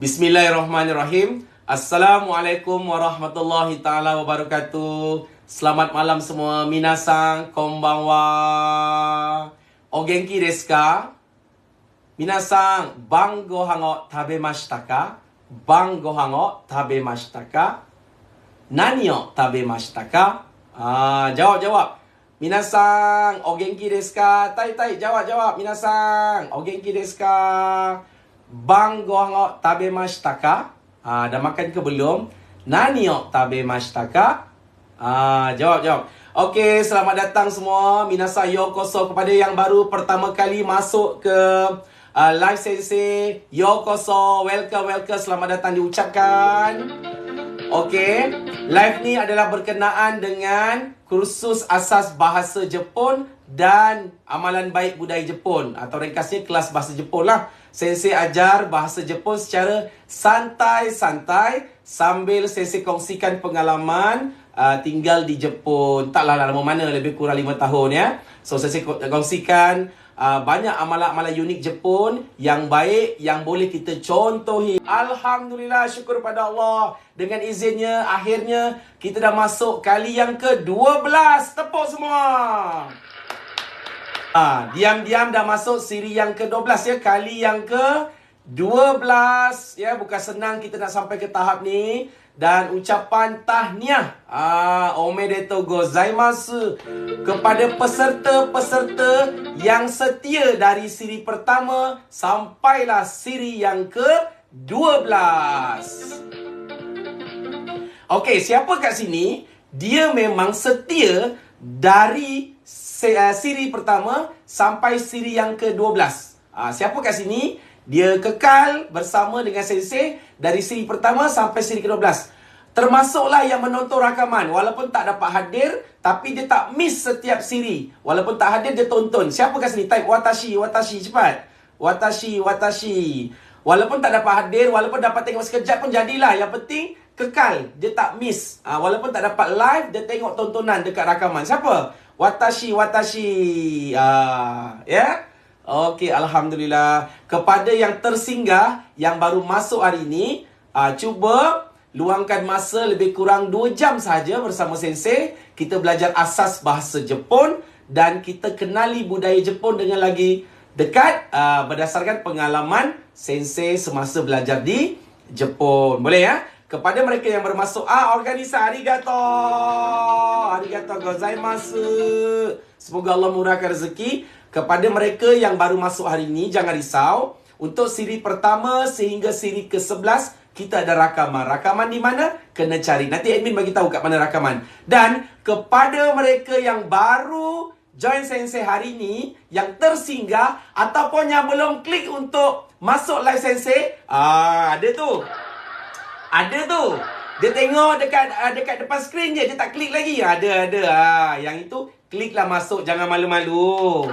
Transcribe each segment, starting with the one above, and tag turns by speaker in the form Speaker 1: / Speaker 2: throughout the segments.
Speaker 1: Bismillahirrahmanirrahim. Assalamualaikum warahmatullahi ta'ala wabarakatuh. Selamat malam semua. Minasan, konbanwa. O genki desu ka? Minasan, ban gohan o tabemashita ka? Ban gohan o tabemashita ka? Nani o tabemashita ka? Jawab. Minasan, o genki desu ka? Tai, jawab. Minasan, o genki desu ka? Bang gohan o tabemashita ka? Dah makan ke belum? Nani o tabemashita ka? Jawab. Okey, selamat datang semua. Minasan yokoso kepada yang baru pertama kali masuk ke Live Sensei. Yokoso, welcome. Selamat datang diucapkan. Okey, live ni adalah berkenaan dengan kursus asas bahasa Jepun dan amalan baik budaya Jepun, atau ringkasnya kelas bahasa Jepun lah. Sensei ajar bahasa Jepun secara santai-santai sambil Sensei kongsikan pengalaman tinggal di Jepun. Taklah lama mana, lebih kurang 5 tahun ya. So Sensei kongsikan banyak amalan-amalan unik Jepun yang baik yang boleh kita contohi. Alhamdulillah, syukur pada Allah. Dengan izinnya, akhirnya kita dah masuk kali yang ke-12. Tepuk semua. Diam-diam dah masuk siri yang ke-12 ya. Kali yang ke-12 ya. Bukan senang kita nak sampai ke tahap ni. Dan ucapan tahniah omedetou gozaimasu kepada peserta-peserta yang setia dari siri pertama sampailah siri yang ke-12. Okey, siapa kat sini dia memang setia dari siri pertama sampai siri yang ke-12? Siapa kat sini dia kekal bersama dengan Sensei dari siri pertama sampai siri ke-12? Termasuklah yang menonton rakaman. Walaupun tak dapat hadir, tapi dia tak miss setiap siri. Walaupun tak hadir, dia tonton. Siapa kat sini? Type watashi, cepat. Watashi. Walaupun tak dapat hadir, walaupun dapat tengok sekejap pun jadilah. Yang penting kekal, dia tak miss. Walaupun tak dapat live, dia tengok tontonan dekat rakaman. Siapa? Watashi. Ya? Okey, Alhamdulillah. Kepada yang tersinggah, yang baru masuk hari ini, cuba luangkan masa lebih kurang 2 jam saja bersama Sensei. Kita belajar asas bahasa Jepun dan kita kenali budaya Jepun dengan lagi dekat berdasarkan pengalaman Sensei semasa belajar di Jepun. Boleh ya? Kepada mereka yang bermasuk organisasi, arigato gozaimasu. Semoga Allah murahkan rezeki. Kepada mereka yang baru masuk hari ini, jangan risau. Untuk siri pertama sehingga siri ke-11 kita ada rakaman. Rakaman di mana? Kena cari. Nanti admin bagi tahu kat mana rakaman. Dan kepada mereka yang baru join Sensei hari ini, yang tersinggah ataupun yang belum klik untuk masuk live Sensei, ada tu. Dia tengok dekat depan skrin je, dia tak klik lagi. Ada. Yang itu kliklah masuk, jangan malu-malu.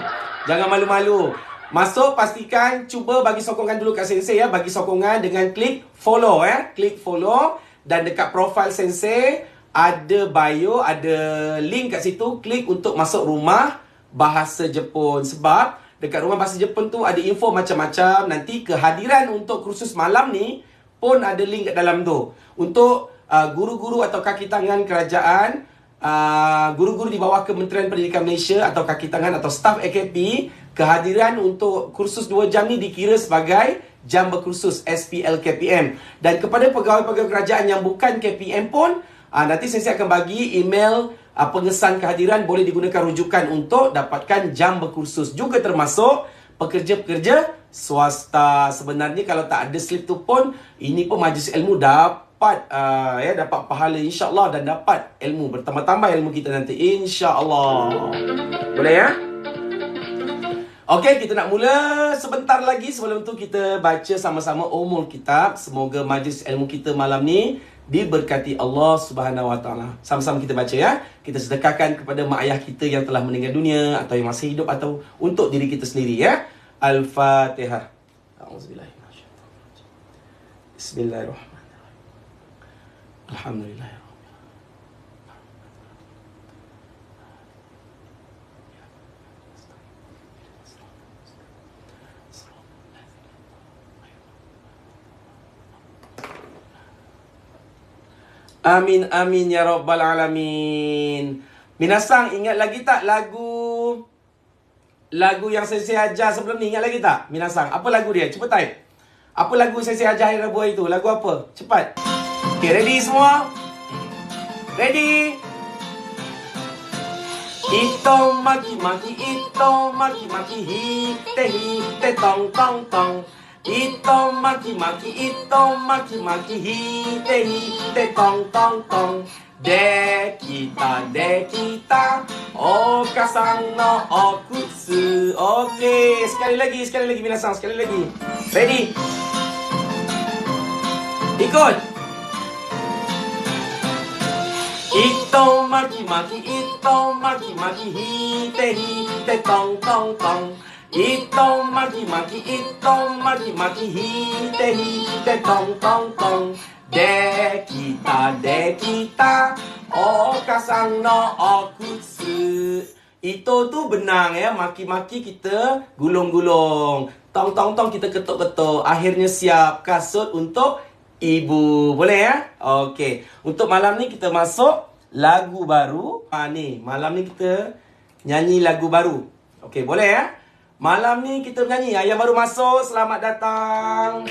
Speaker 1: Masuk, pastikan cuba bagi sokongan dulu kat Sensei ya. Bagi sokongan dengan klik follow ya. Klik follow dan dekat profile Sensei ada bio, ada link kat situ. Klik untuk masuk rumah bahasa Jepun. Sebab dekat rumah bahasa Jepun tu ada info macam-macam. Nanti kehadiran untuk kursus malam ni pun ada link kat dalam tu. Untuk guru-guru atau kaki tangan kerajaan, guru-guru di bawah Kementerian Pendidikan Malaysia atau kaki tangan atau staf AKP, kehadiran untuk kursus 2 jam ni dikira sebagai jam berkursus SPL KPM. Dan kepada pegawai-pegawai kerajaan yang bukan KPM pun, nanti saya akan bagi email pengesan kehadiran, boleh digunakan rujukan untuk dapatkan jam berkursus. Juga termasuk pekerja-pekerja swasta. Sebenarnya kalau tak ada slip tu pun, ini pun majlis ilmu dapat dapat pahala insya-Allah dan dapat ilmu, bertambah-tambah ilmu kita nanti insya-Allah. Boleh ya? Okey, kita nak mula sebentar lagi. Sebelum tu kita baca sama-sama Ummul Kitab. Semoga majlis ilmu kita malam ni diberkati Allah Subhanahu Wa Taala. Sama-sama kita baca ya. Kita sedekahkan kepada mak ayah kita yang telah meninggal dunia atau yang masih hidup atau untuk diri kita sendiri ya. Al-Fatihah. A'udzubillahi minasyaitonir. Bismillahirrahmanirrahim. Alhamdulillah. Amin amin ya rabbal alamin. Minasang ingat lagi tak lagu yang saya ajar sebelum ni? Ingat lagi tak? Minasang, apa lagu dia? Cuba type. Apa lagu saya ajar hari Rabu itu? Lagu apa? Cepat. Okay, ready semua? Ready? Ito maki maki, ito maki maki, hite hite tong tong tong. Ito maki maki, ito maki maki, hite hite tong tong tong. De kita, okasan no okutsu. Okey, sekali lagi minasang, sekali lagi. Ready? Ikut. Ito maki maki, ito maki maki, hite hite tong tong tong. Ito maki maki, ito maki maki, hite hite tong tong tong. De kita, okasan no okutsu. Ito tu benang ya, maki-maki kita gulung-gulung. Tong-tong-tong kita ketuk-ketuk. Akhirnya siap kasut untuk ibu. Boleh ya? Okey. Untuk malam ni kita masuk lagu baru. Ni, malam ni kita nyanyi lagu baru. Okey, boleh ya? Malam ni kita nyanyi. Yang baru masuk, selamat datang.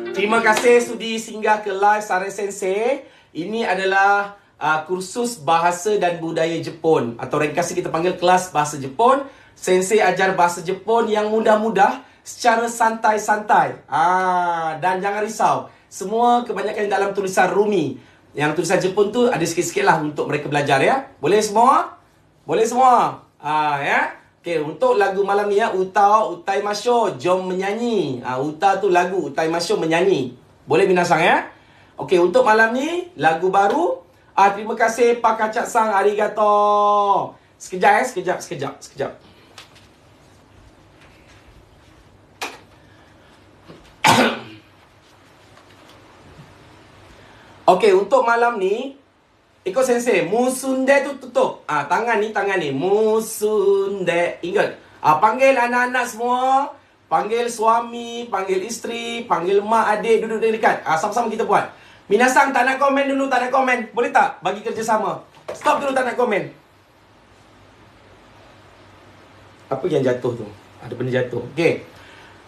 Speaker 1: Terima kasih sudi singgah ke live Sare Sensei. Ini adalah kursus bahasa dan budaya Jepun, atau ringkasnya kita panggil kelas bahasa Jepun. Sensei ajar bahasa Jepun yang mudah-mudah secara santai-santai. Dan jangan risau, semua kebanyakan dalam tulisan Rumi. Yang tulisan Jepun tu ada sikit-sikit lah untuk mereka belajar ya. Boleh semua? Boleh semua? Ya. Okey, untuk lagu malam ni ya, utai masho, jom menyanyi. Uta tu lagu, utai masho menyanyi. Boleh minasang ya? Okey, untuk malam ni lagu baru. Terima kasih Pak Kacak-san, arigato. Sekejap ya, sekejap. Okey, untuk malam ni ikut sensei, musunde tu tutup. Tangan ni, musunde. Ingat, panggil anak-anak semua, panggil suami, panggil isteri, panggil mak, adik, duduk dekat. Sama-sama kita buat. Minasang tak nak komen dulu, tak nak komen. Boleh tak bagi kerjasama? Stop dulu, tak nak komen. Apa yang jatuh tu? Ada benda jatuh. Okey.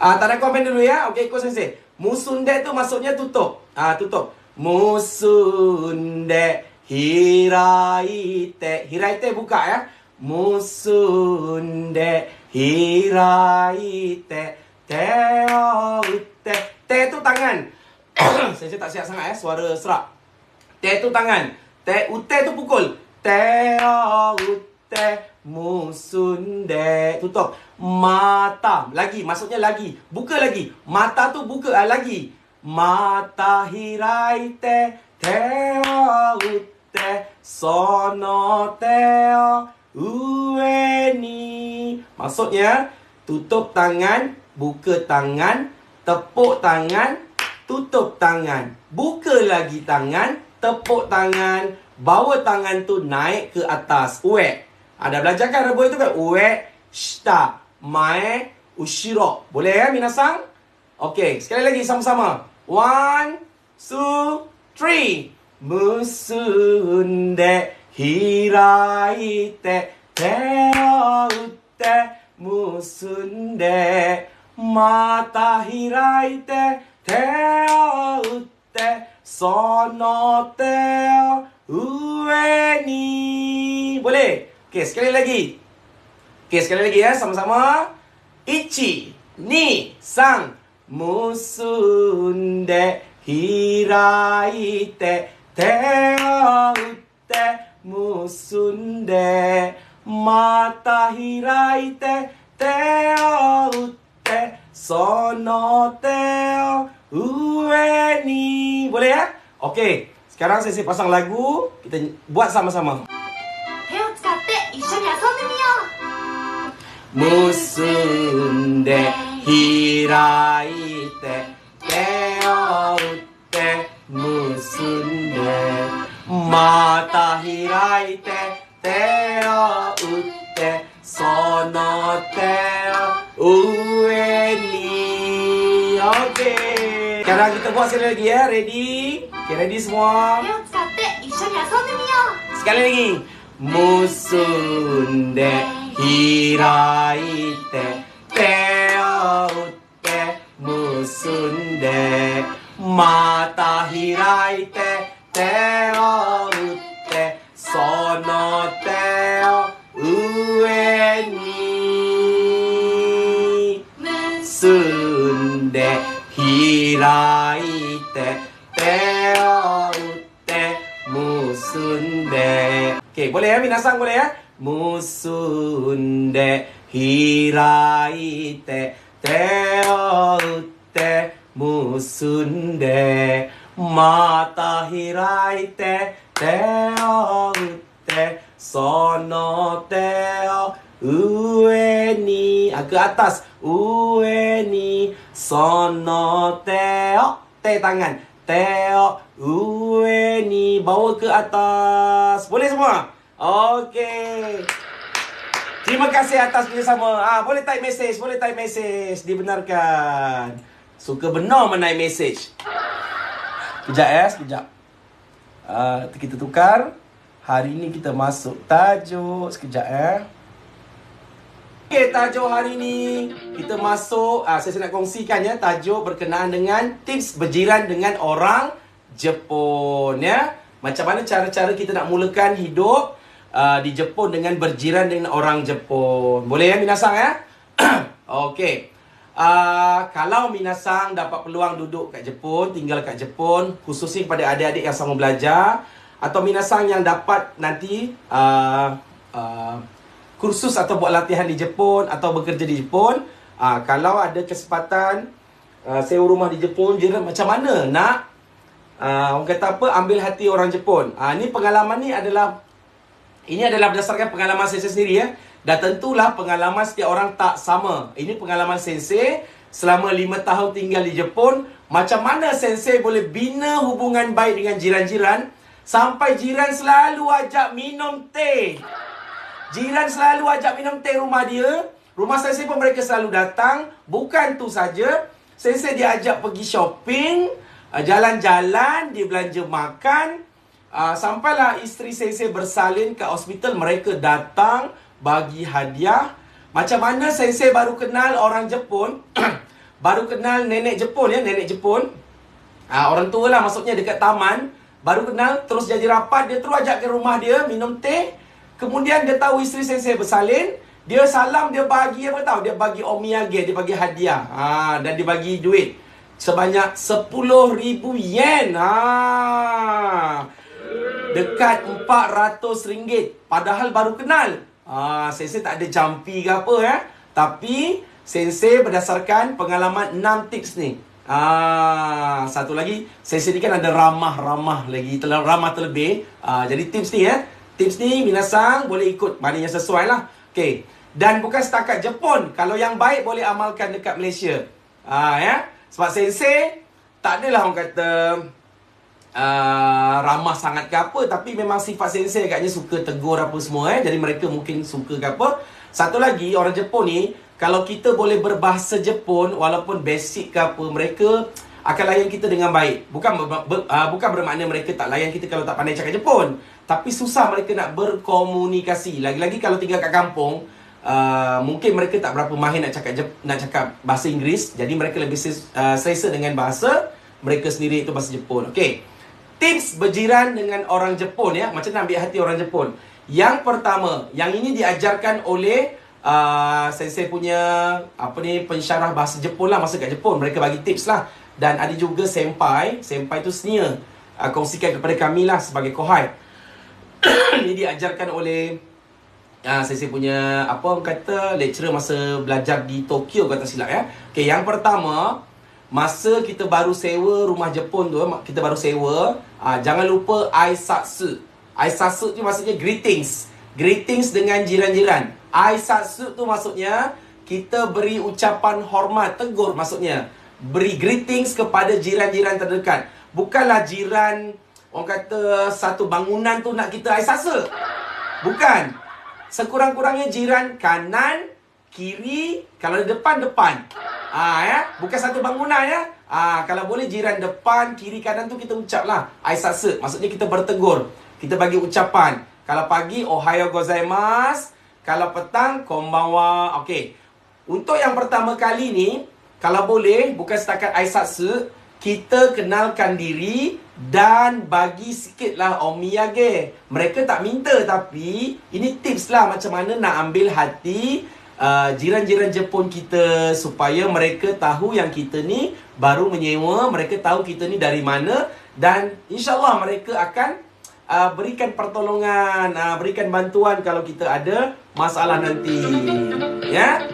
Speaker 1: Tak nak komen dulu ya. Okey, ikut sensei. Musunde tu maksudnya tutup. Tutup. Musunde hiraite. Hiraite buka ya. Musunde hiraite. Te o utte. Te tu tangan. Saya tak siap sangat ya, suara serak. Te tu tangan. Te utte tu pukul. Te o utte. Musunde. Tutup. Mata. Lagi, maksudnya lagi. Buka lagi. Mata tu buka lagi. Mata hiraite. Te o utte. Sono te o ue ni. Maksudnya, tutup tangan, buka tangan, tepuk tangan, tutup tangan. Buka lagi tangan, tepuk tangan, bawa tangan tu naik ke atas. Ue. Dah belajar kan Rabu itu kan? Ue, shita, mae, ushiro. Boleh ya minasang? Okey, sekali lagi sama-sama. 1, 2, 3. Musunde hiraite. Te o utte. Musunde. Mata hiraite. Te o utte. Sono te o ue ni. Boleh? Okey, sekali lagi. Ya, sama-sama. Ichi, ni, sang. Musunde hiraite. Te o utte. Musunde. Mata hiraite. Te o utte. Sono te o ue ni. Boleh ya? Okey, sekarang saya pasang lagu. Kita buat sama-sama. Musunde hiraite. Te o utte. Musunde. Mata hiraite. Te o utte. Sono te o ue ni. Okey. Sekarang Sekarang kita buat sekali lagi ya. Ready? Okay, ready semua?
Speaker 2: 手を使って一緒に遊んでみよう。
Speaker 1: Sekali lagi. Musunde hiraite te o utte musunde mata hiraite te o utte sono te o ue ni musunde hiraite te o utte musunde. Okey, boleh ya minasang, boleh ya? Musunde hiraite te o utte musunde mata hiraite te o utte sono te o ue ni, ke atas, ue ni sono te o, te tangan, te o ue ni, bawa ke atas. Boleh semua? Okey. Terima kasih atas kerjasama. Boleh type message, boleh type message. Dibenarkan. Suka benar menaik message. Sekejap ya, sekejap. Kita tukar. Hari ni kita masuk tajuk. Sekejap ya. Okey, tajuk hari ni kita masuk, saya nak kongsikan ya, tajuk berkenaan dengan tips berjiran dengan orang Jepun ya. Macam mana cara-cara kita nak mulakan hidup di Jepun dengan berjiran dengan orang Jepun. Boleh ya minasang ya? Okey. Kalau minasang dapat peluang duduk kat Jepun, tinggal kat Jepun, khususnya kepada adik-adik yang sama belajar, atau minasang yang dapat nanti kursus atau buat latihan di Jepun atau bekerja di Jepun, kalau ada kesempatan sewa rumah di Jepun, macam mana nak orang kata apa, ambil hati orang Jepun. Ini pengalaman ni adalah berdasarkan pengalaman saya sendiri ya. Dan tentulah pengalaman setiap orang tak sama. Ini pengalaman Sensei selama 5 tahun tinggal di Jepun. Macam mana Sensei boleh bina hubungan baik dengan jiran-jiran sampai jiran selalu ajak minum teh. Jiran selalu ajak minum teh rumah dia. Rumah Sensei pun mereka selalu datang. Bukan tu saja, Sensei dia ajak pergi shopping, jalan-jalan, dia belanja makan. Sampailah isteri Sensei bersalin ke hospital, mereka datang bagi hadiah. Macam mana Sensei baru kenal orang Jepun, baru kenal nenek Jepun ya, nenek Jepun. Orang tua lah maksudnya, dekat taman. Baru kenal, terus jadi rapat, dia terus ajak ke rumah dia minum teh. Kemudian dia tahu isteri Sensei bersalin, dia salam, dia bagi apa tahu? Dia bagi omiyage, dia bagi hadiah. Dan dia bagi duit sebanyak 10,000 yen. Dekat RM400. Padahal baru kenal. Sensei tak ada jampi ke apa ya. Tapi Sensei berdasarkan pengalaman 6 tips ni. Satu lagi, Sensei ni kan ada ramah-ramah lagi, ramah terlebih. Jadi tips ni ya, tips ni minasang boleh ikut mana yang sesuai lah. Okay. Dan bukan setakat Jepun. Kalau yang baik boleh amalkan dekat Malaysia. Ya. Sebab Sensei tak adalah orang kata ramah sangat ke apa, tapi memang sifat Sensei agaknya suka tegur apa semua Jadi mereka mungkin suka ke apa. Satu lagi, orang Jepun ni, kalau kita boleh berbahasa Jepun walaupun basic ke apa, mereka akan layan kita dengan baik. Bukan bermakna mereka tak layan kita kalau tak pandai cakap Jepun, tapi susah mereka nak berkomunikasi. Lagi-lagi kalau tinggal kat kampung, mungkin mereka tak berapa mahir nak cakap bahasa Inggeris. Jadi mereka lebih selesa dengan bahasa mereka sendiri, itu bahasa Jepun. Okey. Tips berjiran dengan orang Jepun ya. Macam mana ambil hati orang Jepun. Yang pertama, yang ini diajarkan oleh Sensei punya pensyarah bahasa Jepun lah, masa kat Jepun. Mereka bagi tips lah. Dan ada juga senpai tu senior, kongsikan kepada kami lah sebagai kohai. Ini diajarkan oleh Sensei punya lecturer masa belajar di Tokyo, kata silap ya. Okey, yang pertama, masa kita baru sewa rumah Jepun tu, kita baru sewa, jangan lupa aisatsu. Aisatsu tu maksudnya greetings. Greetings dengan jiran-jiran. Aisatsu tu maksudnya kita beri ucapan hormat, tegur maksudnya. Beri greetings kepada jiran-jiran terdekat. Bukanlah jiran, orang kata satu bangunan tu nak kita aisatsu. Bukan. Sekurang-kurangnya jiran kanan, kiri, kalau depan. Bukan satu bangunan ya. Kalau boleh jiran depan, kiri, kanan tu kita ucap lah aisatsu. Maksudnya kita bertegur. Kita bagi ucapan. Kalau pagi, ohayo gozaimasu. Kalau petang, konbanwa. Okey. Untuk yang pertama kali ni, kalau boleh, bukan setakat aisatsu, kita kenalkan diri dan bagi sikit lah omiyage. Mereka tak minta, tapi ini tips lah macam mana nak ambil hati jiran-jiran Jepun kita supaya mereka tahu yang kita ni baru menyewa, mereka tahu kita ni dari mana dan insyaAllah mereka akan berikan pertolongan, berikan bantuan kalau kita ada masalah nanti. Ya?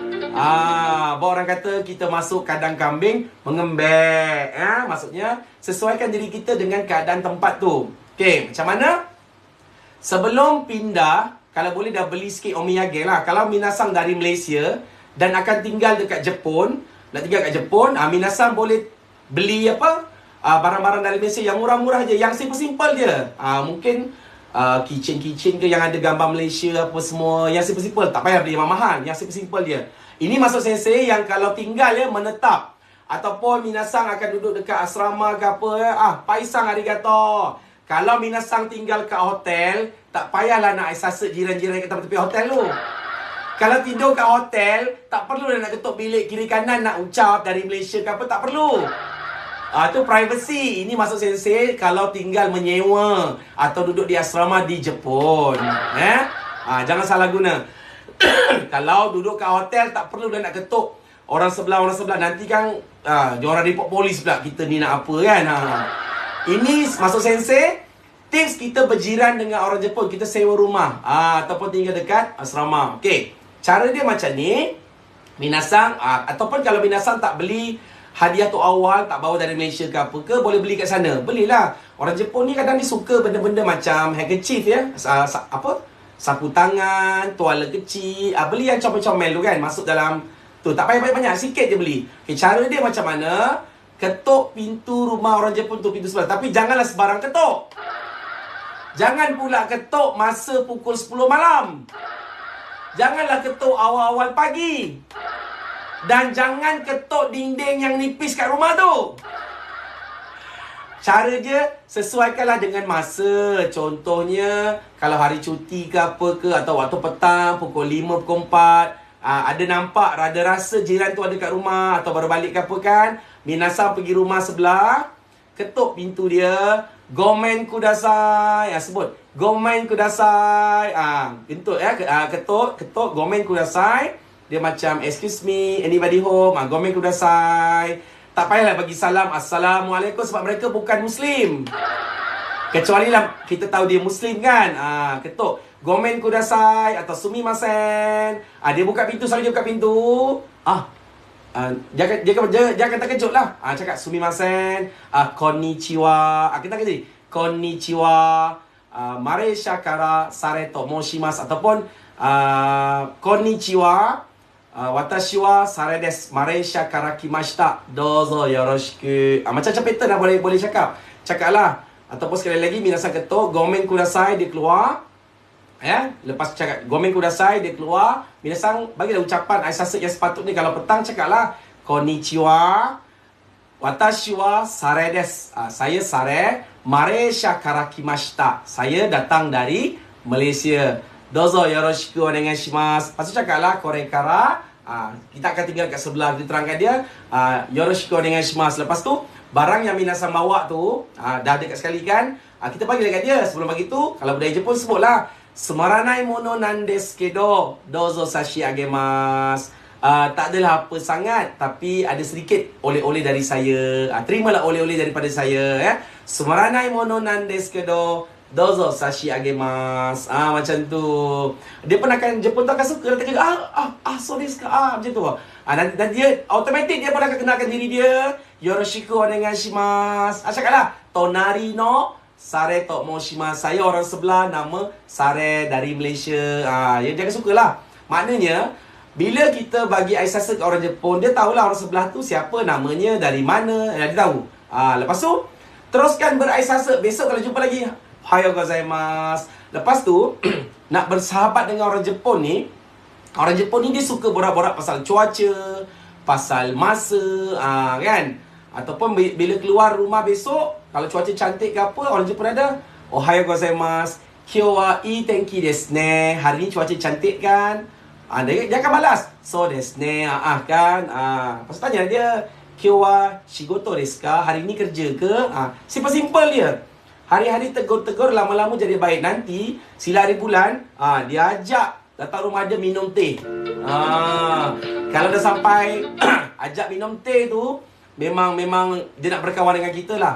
Speaker 1: Bawa orang kata kita masuk kandang kambing mengembek. Maksudnya sesuaikan diri kita dengan keadaan tempat tu. Okey, macam mana? Sebelum pindah, kalau boleh dah beli sikit omiyage lah. Kalau minasang dari Malaysia dan akan tinggal dekat Jepun, nak tinggal kat Jepun, minasang boleh beli barang-barang dari Malaysia yang murah-murah je, yang simple-simple je. Mungkin kitchen-kitchen ke yang ada gambar Malaysia apa semua, yang simple-simple, tak payah beli yang mahal, yang simple-simple je. Ini maksud sensei yang kalau tinggal ya menetap ataupun minasang akan duduk dekat asrama ke apa paisang arigato. Kalau minasang tinggal kat hotel, tak payahlah nak aisatsu jiran-jiran kat tepi hotel tu. Kalau tidur kat hotel, tak perlu nak ketuk bilik kiri kanan nak ucap dari Malaysia ke apa, tak perlu. Itu privacy. Ini maksud sensei kalau tinggal menyewa atau duduk di asrama di Jepun. Jangan salah guna. Kalau duduk kat hotel, tak perlu nak ketuk orang sebelah. Nanti kan diorang report polis pula kita ni nak apa kan. Ini maksud sensei, tips kita berjiran dengan orang Jepun. Kita sewa rumah ataupun tinggal dekat asrama. Okey, cara dia macam ni. Minasang ataupun kalau minasang tak beli hadiah tu awal, tak bawa dari Malaysia ke apa ke, boleh beli kat sana. Belilah. Orang Jepun ni kadang ni suka benda-benda macam handkerchief ya. Sapu tangan, tuala kecil. Beli yang comel-comel tu kan, masuk dalam tu. Tak payah banyak-banyak, sikit je beli. Okay, cara dia macam mana? Ketuk pintu rumah orang Jepun tu, pintu sebelah. Tapi janganlah sebarang ketuk. Jangan pula ketuk masa pukul 10 malam. Janganlah ketuk awal-awal pagi. Dan jangan ketuk dinding yang nipis kat rumah tu. Cara dia, sesuaikanlah dengan masa. Contohnya, kalau hari cuti ke apa ke, atau waktu petang, pukul 5, pukul 4. Ada nampak, ada rasa jiran tu ada kat rumah, atau baru balik ke apa kan. Minasang pergi rumah sebelah, ketuk pintu dia. Gomen kudasai. Sebut. Gomen kudasai. Ketuk. Gomen kudasai. Dia macam, excuse me, anybody home? Gomen kudasai. Tak payahlah bagi salam, Assalamualaikum, sebab mereka bukan Muslim. Kecuali lah kita tahu dia Muslim kan. Ketuk. Gomen kudasai atau sumimasen. Dia buka pintu, selalu dia buka pintu. Jangan terkejut lah. Cakap sumimasen, konnichiwa. Kita kata konnichiwa, Malaysia kara sareto moshimasu. Ataupun konnichiwa, watashi wa sare desu, Malaysia kara kimashita, dozo yoroshiku. Macam pattern lah, boleh cakap. Cakaplah. Ataupun sekali lagi, minasang ketuk, gomen kudasai, dia keluar. Lepas cakap gomen kudasai, dia keluar. Minasang bagilah ucapan aisatsu yang sepatutnya. Kalau petang, cakaplah konnichiwa, watashi wa sare desu. Saya sare, Malaysia kara kimashita. Saya datang dari Malaysia. Dozo yoroshiku onegaishimasu. Lepas tu cakaplah korekara, kita akan tinggal kat sebelah. Kita terangkan dia, yoroshiku onegaishimasu. Lepas tu barang yang minasang bawa tu dah dekat sekali kan, kita panggil dekat dia. Sebelum bagi tu, kalau budaya Jepun sebutlah sumaranai mono nan desu kedo dozo sashi agemasu. Tak adalah apa sangat, tapi ada sedikit oleh-oleh dari saya. Terimalah oleh-oleh daripada saya ya. Sumaranai mono nan desu kedo dozo sashi agemasu. Macam tu. Dia pun akan, Jepun tu akan suka. Dia tanya, so desu ka? Macam tu. Dan dia, automatik dia pun akan kenalkan diri dia. Yoroshiku onegaishimasu. Cakaplah, tonari no sare to moshimasu. Saya orang sebelah, nama Sare dari Malaysia. Dia akan sukalah. Maknanya, bila kita bagi aisatsu ke orang Jepun, dia tahulah orang sebelah tu siapa, namanya, dari mana. Dia tahu. Lepas tu, teruskan beraisatsu. Besok kalau jumpa lagi, ohayo gozaimasu. Lepas tu, nak bersahabat dengan orang Jepun ni, Orang Jepun ni dia suka borak-borak pasal cuaca, pasal masa, kan? Ataupun bila keluar rumah besok, kalau cuaca cantik ke apa, orang Jepun ada Ohayou gozaimasu, kyou wa ii tenki desu ne. Hari ni cuaca cantik kan? Dia akan balas, so desu ne, kan? Lepas tu tanya dia, kyou wa shigoto desu ka? Hari ni kerja ke? Simple-simple dia. Hari-hari tegur-tegur, lama-lama jadi baik. Nanti, sila hari bulan, dia ajak datang rumah dia minum teh. Kalau dah sampai ajak minum teh tu, memang dia nak berkawan dengan kita lah.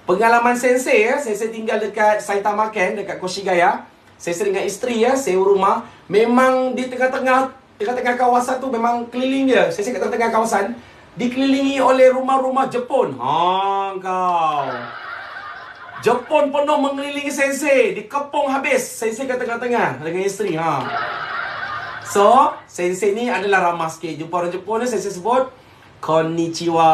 Speaker 1: Pengalaman sensei sensei tinggal dekat Saitama Ken, dekat Koshigaya. Sensei dengan isteri sewa rumah. Memang di tengah-tengah kawasan tu memang keliling dia. Sensei kat tengah-tengah kawasan dikelilingi oleh rumah-rumah Jepun. Kau. Jepun penuh mengelilingi sensei, dikepung habis sensei kat tengah-tengah dengan isteri. So, sensei ni adalah ramah sikit. Jumpa orang Jepun ni sensei sebut konnichiwa,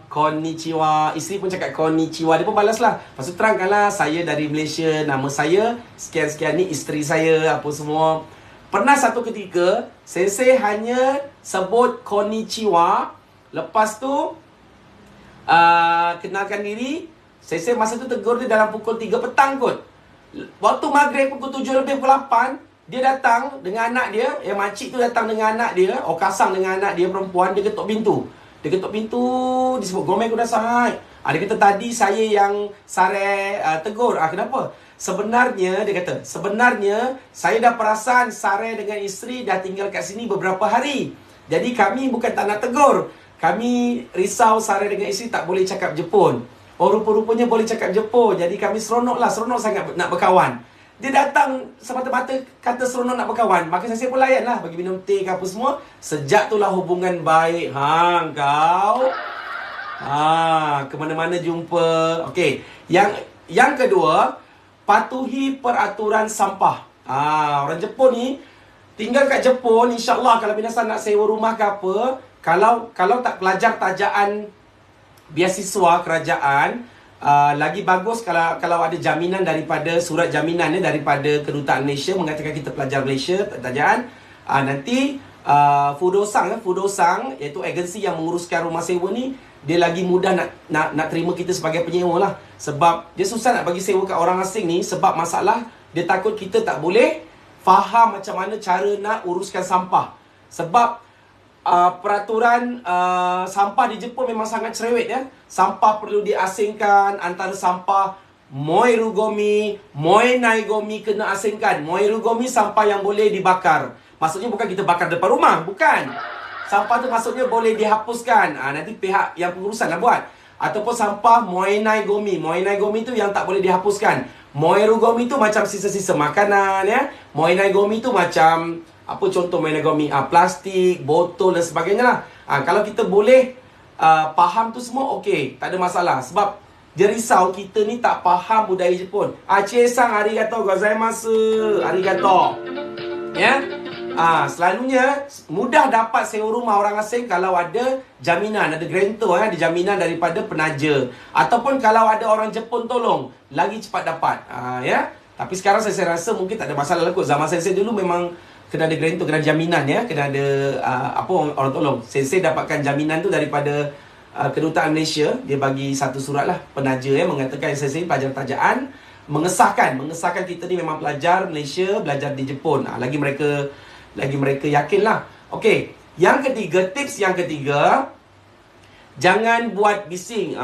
Speaker 1: konnichiwa. Isteri pun cakap konnichiwa. Dia pun balas lah. Lepas tu terangkanlah, saya dari Malaysia, nama saya sekian-sekian ni, isteri saya, apa semua. Pernah satu ketika sensei hanya sebut konnichiwa. Lepas tu kenalkan diri. Sensei masa tu tegur dia dalam pukul 3 petang kot. Waktu maghrib pukul 7 lebih pukul 8, dia datang dengan anak dia. Yang makcik tu datang dengan anak dia. Kasang dengan anak dia perempuan. Dia ketuk pintu. Dia ketuk pintu. Dia sebut, "Gomeng kudasai." Dia kata, "Tadi saya yang Sare tegur." Kenapa? Sebenarnya, dia kata, "Sebenarnya saya dah perasan Sare dengan isteri dah tinggal kat sini beberapa hari. Jadi kami bukan tak nak tegur. Kami risau Sare dengan isteri tak boleh cakap Jepun. Rupa-rupanya boleh cakap Jepun. Jadi kami seronok sangat nak berkawan." Dia datang semata-mata kata seronok nak berkawan. Maka saya pun layan lah, bagi minum teh ke apa semua. Sejak itulah hubungan baik. Kau. Ke mana-mana jumpa. Okey. Yang kedua, patuhi peraturan sampah. Orang Jepun ni tinggal kat Jepun, insya-Allah kalau binasan nak sewa rumah ke apa, kalau tak pelajar tajaan beasiswa kerajaan, lagi bagus kalau ada jaminan daripada surat jaminan daripada Kedutaan Malaysia mengatakan kita pelajar Malaysia tajaan. Nanti Fudosang iaitu agensi yang menguruskan rumah sewa ni, dia lagi mudah nak terima kita sebagai penyewa lah. Sebab dia susah nak bagi sewa kat orang asing ni, sebab masalah dia takut kita tak boleh faham macam mana cara nak uruskan sampah. Sebab peraturan sampah di Jepun memang sangat cerewet Sampah perlu diasingkan. Antara sampah moiru gomi, moenai gomi kena asingkan. Moiru gomi sampah yang boleh dibakar. Maksudnya bukan kita bakar depan rumah, bukan. Sampah tu maksudnya boleh dihapuskan. Nanti pihak yang pengurusan lah buat. Ataupun sampah moenai gomi. Moenai gomi tu yang tak boleh dihapuskan. Moiru gomi tu macam sisa-sisa makanan Moenai gomi tu macam apa contoh moenai gomi? Plastik, botol dan sebagainya lah. Kalau kita boleh faham tu semua, okey, tak ada masalah. Sebab dia risau kita ni tak faham budaya Jepun. Chie-san, arigatou gozaimasu. Arigatou. Selalunya mudah dapat sewa rumah orang asing kalau ada jaminan, ada grantor, ada jaminan daripada penaja. Ataupun kalau ada orang Jepun tolong, lagi cepat dapat. Tapi sekarang saya rasa mungkin tak ada masalah lah kot. Zaman saya dulu memang kena ada grantor, kena ada jaminan kena ada orang tolong. Saya dapatkan jaminan tu daripada Kedutaan Malaysia. Dia bagi satu surat lah, penaja mengatakan saya pelajar tajaan, mengesahkan kita ni memang pelajar Malaysia, belajar di Jepun. Lagi mereka yakin lah. Okey, tips yang ketiga, jangan buat bising.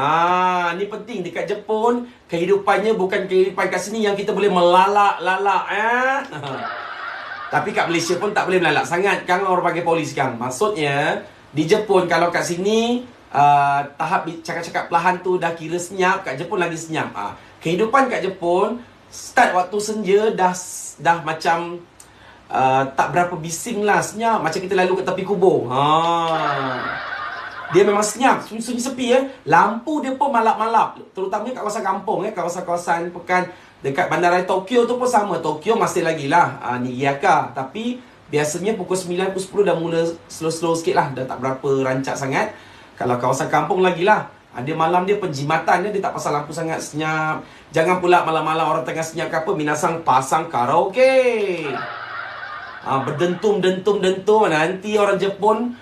Speaker 1: Ni penting. Dekat Jepun, kehidupannya bukan kehidupan kat sini yang kita boleh melalak-lalak. Tapi kat Malaysia pun tak boleh melalak sangat. Kan orang panggil polis kan. Maksudnya, di Jepun kalau kat sini, tahap cakap-cakap perlahan tu dah kira senyap. Kat Jepun lagi senyap. Kehidupan kat Jepun, start waktu senja dah macam tak berapa bising lah, senyap. Macam kita lalu kat tepi kubur. Dia memang senyap, sunyi sepi Lampu dia pun malap-malap. Terutamanya kat kawasan kampung kawasan-kawasan pekan. Dekat bandaraya Tokyo tu pun sama. Tokyo masih lagi lah Niigata. Tapi biasanya pukul 9, pukul 10 dah mula slow-slow sikit lah. Dah tak berapa rancak sangat. Kalau kawasan kampung lagi lah, dia malam dia penjimatan dia tak pasal lampu sangat, senyap. Jangan pula malam-malam orang tengah senyap ke apa, minasang pasang karaoke. Berdentum. Nanti orang Jepun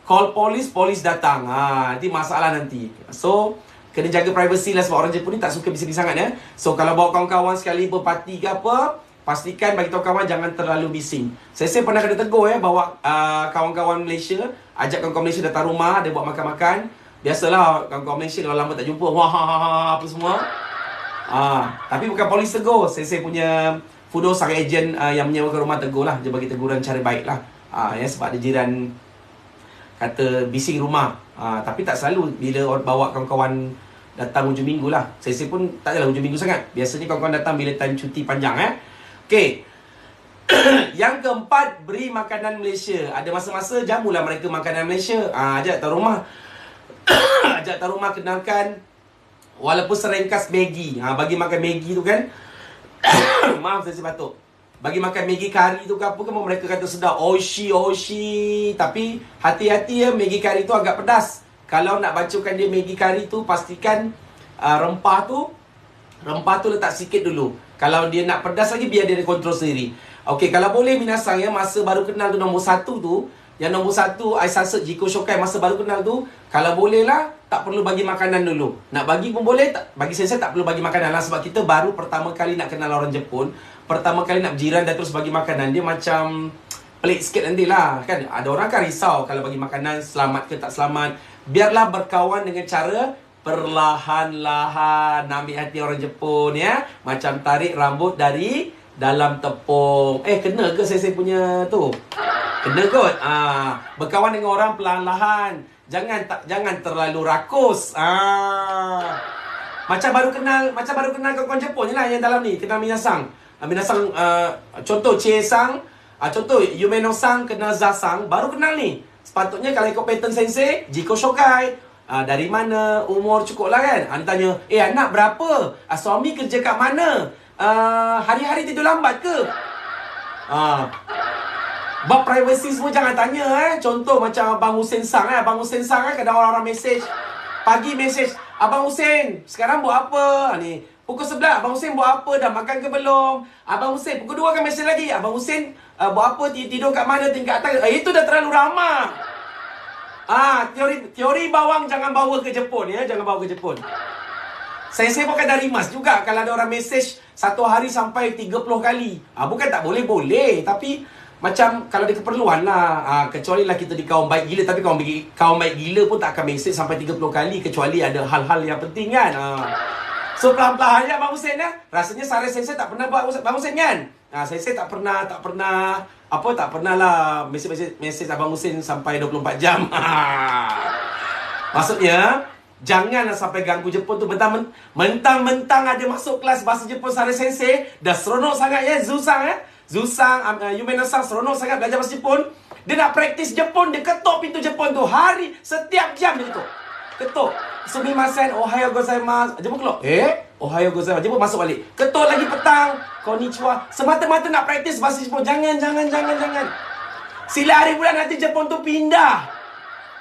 Speaker 1: call polis datang. Nanti masalah nanti. So kena jaga privacy lah, sebab orang Jepun ni tak suka bising sangat ya. So kalau bawa kawan-kawan sekali berparti ke apa, pastikan bagi tahu kawan jangan terlalu bising. Saya pernah kena tegur ya, bawa kawan-kawan Malaysia, ajak kawan-kawan Malaysia datang rumah, dia buat makan-makan. Biasalah kawan-kawan Malaysia kalau lama tak jumpa, wah apa semua. Tapi bukan polis tegur. Saya punya Fudo sang ejen yang menyewakan rumah tegur lah. Dia bagi teguran cara baik lah. Ya, sebab ada jiran kata bising rumah. Tapi tak selalu bila bawa kawan-kawan datang hujung minggu lah. Saya pun tak adalah hujung minggu sangat. Biasanya kawan-kawan datang bila time cuti panjang Okey. Yang keempat, beri makanan Malaysia. Ada masa-masa jamulah mereka makanan Malaysia. Ajak datang rumah. Ajak datang rumah, kenalkan. Walaupun serengkas Maggi. Bagi makan Maggi tu kan. Maaf saya batuk. Bagi makan Maggi kari tu ke apa ke, mereka kata sedap. Oishi. Tapi hati-hati ya, Maggi kari tu agak pedas. Kalau nak bacakan dia Maggi kari tu, pastikan rempah tu letak sikit dulu. Kalau dia nak pedas lagi, biar dia kontrol sendiri. Okey, kalau boleh minasang ya, masa baru kenal tu nombor 1 tu, yang nombor 1 Aisasa Jiko Shokai, masa baru kenal tu, kalau boleh lah, tak perlu bagi makanan dulu. Nak bagi pun boleh, bagi saya tak perlu bagi makanan lah. Sebab kita baru pertama kali nak kenal orang Jepun, pertama kali nak berjiran dan terus bagi makanan, dia macam pelik sikit nanti lah kan. Ada orang kan risau kalau bagi makanan selamat ke tak selamat. Biarlah berkawan dengan cara perlahan-lahan, ambil hati orang Jepun ya. Macam tarik rambut dari dalam tepung. Kena ke saya punya tu? Kena kot. Berkawan dengan orang perlahan-lahan. Jangan terlalu rakus. Macam baru kenal kawan-kawan Jepun je lah yang dalam ni. Kenal minasang. Minasang, contoh Chie-sang, contoh Yumeno-sang kenal Za-sang, baru kenal ni. Sepatutnya kalau ikut pattern sensei, Jiko Shokai, dari mana, umur cukup lah kan. Dia tanya, anak berapa? Suami kerja kat mana? Hari-hari tidur lambat ke? Bab privacy semua jangan tanya Contoh macam Abang Hussein Sang Abang Hussein Sang kadang orang-orang mesej pagi mesej, Abang Hussein sekarang buat apa? Ni pukul 11, Abang Hussein buat apa? Dah makan ke belum? Abang Hussein pukul 2 kan mesej lagi, Abang Hussein buat apa? Tidur kat mana? Tingkat atas? Itu dah terlalu ramah. Teori bawang jangan bawa ke Jepun ya, jangan bawa ke Jepun. Saya bukan dari mas juga. Kalau ada orang mesej satu hari sampai 30 kali, bukan tak boleh, tapi macam kalau ada keperluan lah. Kecuali lah kita di kaum baik gila. Tapi kaum baik gila pun tak akan mesej sampai 30 kali, kecuali ada hal-hal yang penting kan. So pelan-pelan je Abang Hussein Rasanya saran saya tak pernah buat Abang Hussein kan. Saya tak pernah lah mesej Abang Hussein sampai 24 jam. Maksudnya janganlah sampai ganggu Jepun tu. Mentang-mentang ada masuk kelas bahasa Jepun Sari Sensei, dah seronok sangat ya Zusang, Yumeno-san seronok sangat belajar bahasa Jepun. Dia nak praktis Jepun, dia ketuk pintu Jepun tu setiap jam dia ketuk. Sumimasen, ohayo gozaimasu. Jepun keluar. Ohayo gozaimasu. Jepun masuk balik. Ketuk lagi petang. Konnichiwa. Semata-mata nak praktis bahasa Jepun. Jangan. Sila hari bulan nanti Jepun tu pindah.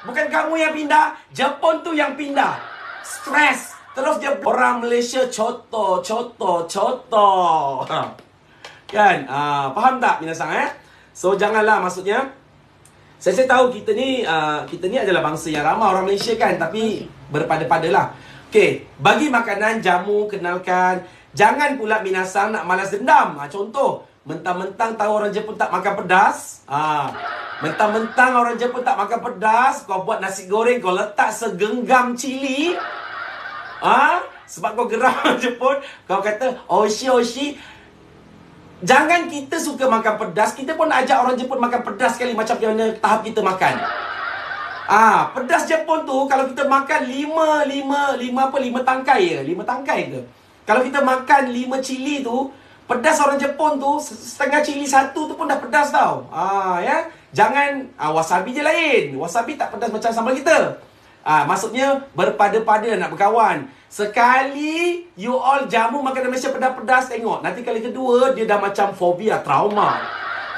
Speaker 1: Bukan kamu yang pindah, Jepun tu yang pindah. Stres. Terus dia orang Malaysia coto. Kan? Faham tak minasang So janganlah, maksudnya saya tahu kita ni adalah bangsa yang ramah orang Malaysia kan, tapi berpada-padalah. Okey, bagi makanan, jamu, kenalkan. Jangan pula minasang nak malas dendam. Contoh, mentang-mentang tahu orang Jepun tak makan pedas. Mentang-mentang orang Jepun tak makan pedas, kau buat nasi goreng, kau letak segenggam cili. Sebab kau geram orang Jepun, kau kata oishi. Jangan kita suka makan pedas, kita pun ajak orang Jepun makan pedas sekali, macam mana tahap kita makan. Pedas Jepun tu kalau kita makan 5 tangkai ke? 5 tangkai ke? Kalau kita makan 5 cili tu, pedas orang Jepun tu setengah cili satu tu pun dah pedas tau. Ya. Jangan wasabi je lain. Wasabi tak pedas macam sambal kita. Maksudnya berpada-pada nak berkawan. Sekali you all jamu makanan Malaysia pedas-pedas, tengok nanti kali kedua dia dah macam fobia, trauma.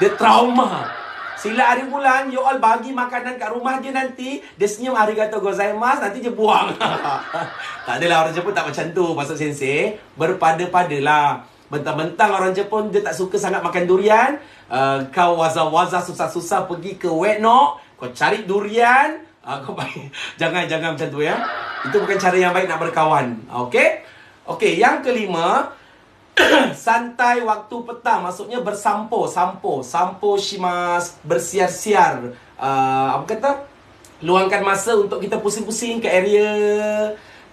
Speaker 1: Dia trauma. Sila hari bulan you all bagi makanan kat rumah dia, nanti dia senyum arigatou gozaimasu, nanti dia buang. Tak adalah orang Jepun tak macam tu. Maksud sensei berpada-padalah. Bentang-bentang orang Jepun dia tak suka sangat makan durian. Kau waza-waza susah-susah pergi ke Ueno, kau cari durian. Kau baik. Jangan macam tu ya. Itu bukan cara yang baik nak berkawan. Okey? Okey, yang kelima, santai waktu petang, maksudnya bersampo shimas, bersiar-siar. Apa kata? Luangkan masa untuk kita pusing-pusing ke area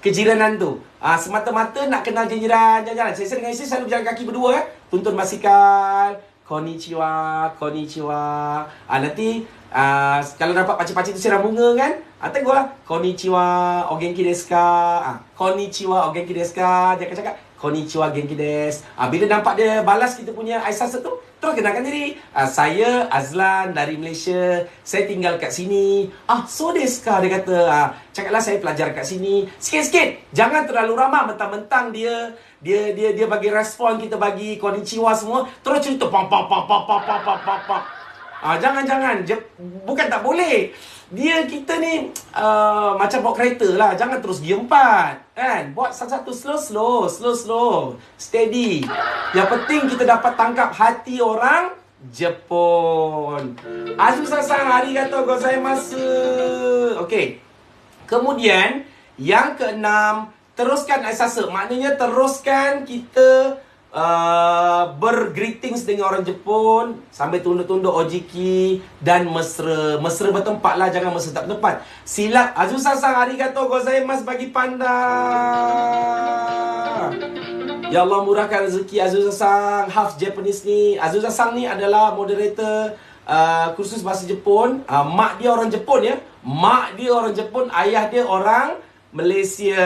Speaker 1: kejiranan tu. Semata-mata nak kenal jiran, jalan-jalan. Saya dengan isteri selalu berjalan kaki berdua ya. Tuntun basikal. Konnichiwa. Nanti kalau dapat pakcik-pakcik tu siram bunga kan, tengoklah. Konnichiwa, o genki desu ka? Konnichiwa, o genki desu ka? Dia akan cakap Konnichiwa, genki desu. Bila nampak dia balas kita punya aisasa tu, terus kenalkan diri. Saya Azlan dari Malaysia. Saya tinggal kat sini. So desu ka? Dia kata, cakaplah saya pelajar kat sini. Sikit-sikit. Jangan terlalu ramah. Mentang-mentang dia bagi respon, kita bagi konnichiwa semua. Terus cerita jangan. Bukan tak boleh. Kita ni macam bawa kereta lah. Jangan terus giempat kan. Buat satu-satu slow. Steady. Yang penting kita dapat tangkap hati orang Jepun. Azusa-san, arigatou gozaimasu. Okey. Kemudian yang keenam, teruskan aisasa. Maknanya teruskan kita bergreetings dengan orang Jepun sambil tunduk-tunduk ojiki dan mesra. Mesra bertempat lah, jangan mesra tak bertempat. Silap Azusa-san, arigatou gozaimasu bagi panda. Ya Allah murahkan rezeki Azusa-san, half Japanese ni. Azusa-san ni adalah moderator kursus bahasa Jepun. Mak dia orang Jepun ya. Mak dia orang Jepun, ayah dia orang Malaysia.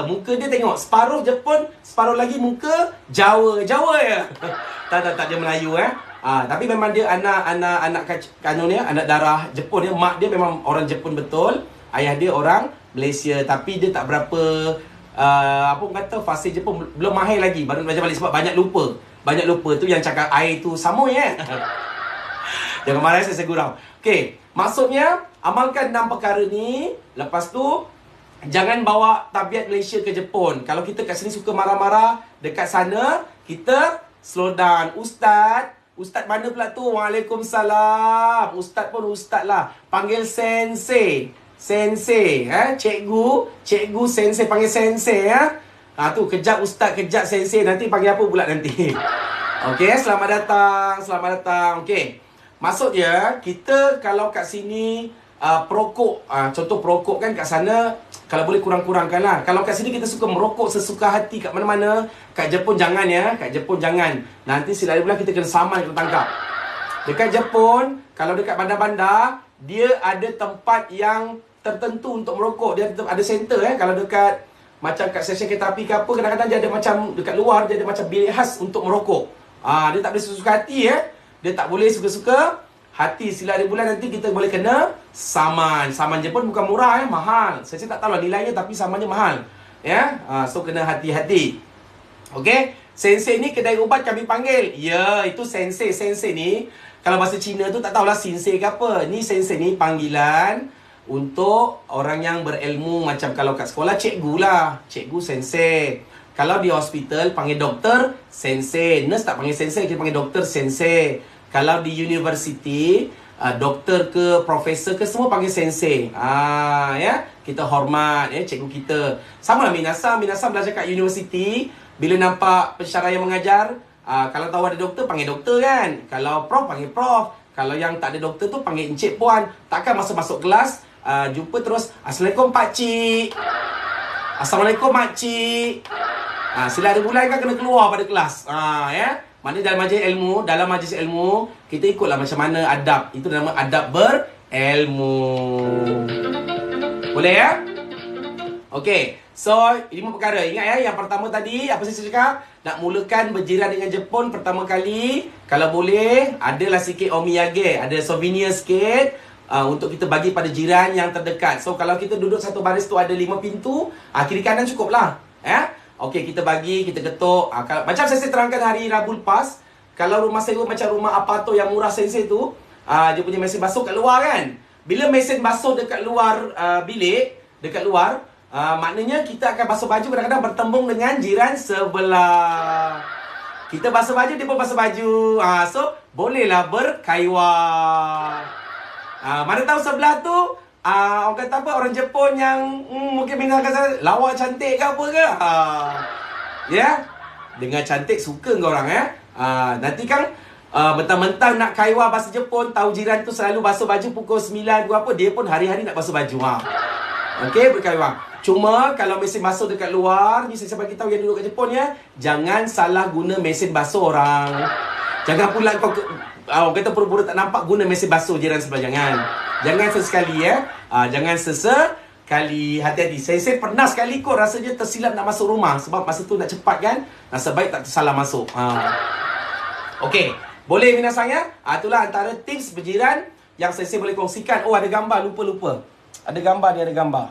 Speaker 1: Muka dia tengok separuh Jepun, separuh lagi muka Jawa ya. tak dia Melayu tapi memang dia anak kanun ya, anak darah Jepun ya. Mak dia memang orang Jepun betul, ayah dia orang Malaysia, tapi dia tak berapa fasih Jepun, belum mahir lagi, baru belajar balik sebab banyak lupa tu yang cakap air tu sama ya. Jangan marah saya gurau. Okey, maksudnya amalkan 6 perkara ni. Lepas tu jangan bawa tabiat Malaysia ke Jepun. Kalau kita kat sini suka marah-marah, dekat sana kita slow down. Ustaz mana pula tu? Waalaikumsalam. Ustaz pun ustaz lah. Panggil sensei. Cikgu sensei, panggil sensei ya. Tu kejap ustaz, kejap sensei. Nanti panggil apa pula nanti? Okey, selamat datang. Okey. Maksudnya kita kalau kat sini perokok, contoh perokok kan kat sana kalau boleh kurang-kurangkan lah. Kalau kat sini kita suka merokok sesuka hati kat mana-mana. Kat Jepun jangan ya. Nanti silap pula kita kena saman, kita tangkap. Dekat Jepun, kalau dekat bandar-bandar, dia ada tempat yang tertentu untuk merokok. Dia ada center kalau dekat macam kat stesen kereta api ke apa, kadang-kadang dia ada macam dekat luar dia ada macam bilik khas untuk merokok. Dia tak boleh sesuka hati ya. Dia tak boleh suka-suka hati. Silap ada bulan nanti kita boleh kena saman. Saman Jepun bukan murah mahal. Saya tak tahu lah nilainya, tapi samannya mahal. Ya, so kena hati-hati. Okey, sensei ni kedai ubat kami panggil. Ya, itu sensei. Sensei ni kalau bahasa Cina tu tak tahulah sensei ke apa. Ni sensei ni panggilan untuk orang yang berilmu. Macam kalau kat sekolah cikgu lah. Cikgu sensei. Kalau di hospital panggil doktor sensei. Nurse tak panggil sensei, kita panggil doktor sensei. Kalau di universiti, doktor ke profesor ke semua panggil sensei. Ya, kita hormat ya cikgu kita. Sama lah minasan belajar kat universiti, bila nampak pensyarah yang mengajar, kalau tahu ada doktor panggil doktor kan. Kalau prof panggil prof. Kalau yang tak ada doktor tu panggil encik puan. Takkan masuk kelas jumpa terus Assalamualaikum pakcik. Assalamualaikum makcik. Sila ada bulan kan kena keluar pada kelas. Ya. Maknanya dalam majlis ilmu kita ikutlah macam mana adab. Itu nama adab berilmu. Boleh ya? Okey. So, 5 perkara. Ingat ya, yang pertama tadi apa saya cakap? Nak mulakan berjiran dengan Jepun pertama kali, kalau boleh adalah sikit omiyage, ada souvenir sikit untuk kita bagi pada jiran yang terdekat. So, kalau kita duduk satu baris tu ada 5 pintu, kiri kanan cukup lah. Ya? Okey, kita bagi, kita ketuk. Macam saya terangkan hari Rabu lepas, kalau rumah sewa macam rumah apato yang murah sensei tu, dia punya mesin basuh kat luar kan. Bila mesin basuh dekat luar bilik, dekat luar, maknanya kita akan basuh baju kadang-kadang bertembung dengan jiran sebelah. Kita basuh baju, dia pun basuh baju. So, bolehlah berkaiwa. Mana tahu sebelah tu, orang kata apa, orang Jepun yang mungkin minta lawa cantik ke apa ke. Ya, dengan cantik suka ke orang nanti kan mentang-mentang nak kaiwa bahasa Jepun, tahu jiran tu selalu basuh baju pukul 9 apa, dia pun hari-hari nak basuh baju. Okey, berkaiwa. Cuma kalau mesin basuh dekat luar, ni saya bagi tahu yang duduk kat Jepun ya, jangan salah guna mesin basuh orang. Jangan pula kau orang kata pura-pura tak nampak guna mesin basuh jiran sebelah, jangan sesekali jangan sesekali. Hati-hati. Saya pernah sekali kot rasanya tersilap nak masuk rumah sebab masa tu nak cepat kan. Nasib baik tak tersalah masuk. Okey, boleh minasang ya. Itulah antara tips berjiran yang saya boleh kongsikan. Oh, ada gambar, lupa. Ada gambar ni, ada gambar.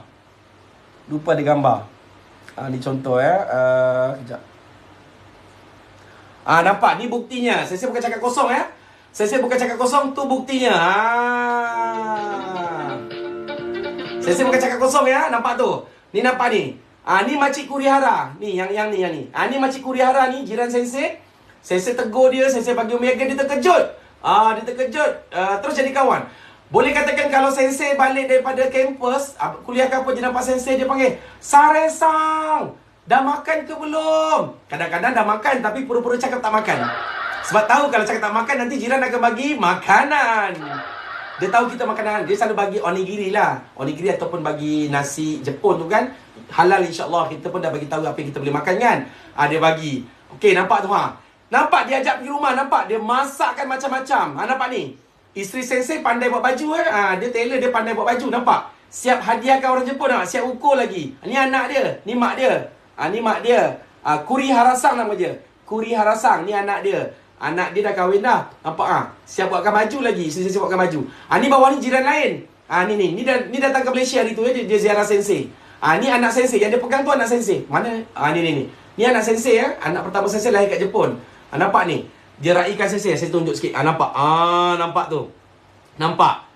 Speaker 1: Lupa ada gambar. Ni contoh kejap. Nampak? Ni buktinya. Saya bukan cakap kosong Saya bukan cakap kosong, tu buktinya. Saya bukan cakap kosong nampak tu. Ni nampak ni. Ni makcik Kurihara. Ni yang ni. Ni makcik Kurihara ni, jiran Sensei. Sensei tegur dia, Sensei bagi omega, dia terkejut. Dia terkejut. Terus jadi kawan. Boleh katakan kalau Sensei balik daripada kampus, kuliah ke apa, dia nampak Sensei, dia panggil, "Sare-sang, dah makan ke belum?" Kadang-kadang dah makan tapi pura-pura cakap tak makan. Sebab tahu kalau cakap tak makan, nanti jiran akan bagi makanan. Dia tahu kita makanan. Dia selalu bagi onigiri lah. Onigiri ataupun bagi nasi Jepun tu kan. Halal insyaAllah. Kita pun dah bagi tahu apa yang kita boleh makan kan. Dia bagi. Okey, nampak tu Nampak dia ajak pergi rumah. Nampak dia masakkan macam-macam. Nampak ni. Isteri Sensei pandai buat baju dia tailor, dia pandai buat baju. Nampak? Siap hadiahkan orang Jepun. Siap ukur lagi. Ni anak dia. Ni mak dia. Ni mak dia. Kurihara-sang nama dia. Kurihara-sang. Ni anak dia. Anak dia dah kahwin dah. Nampak siap buatkan baju lagi. Sensei buatkan baju. Ni bawah ni jiran lain. Ni datang ke Malaysia hari tu dia ziarah Sensei. Ni anak Sensei. Yang dia pegang tu anak Sensei. Mana? Ni. Ni anak Sensei Anak pertama Sensei lahir kat Jepun. Nampak ni. Dia raikan Sensei. Saya tunjuk sikit. Nampak? Nampak tu. Nampak?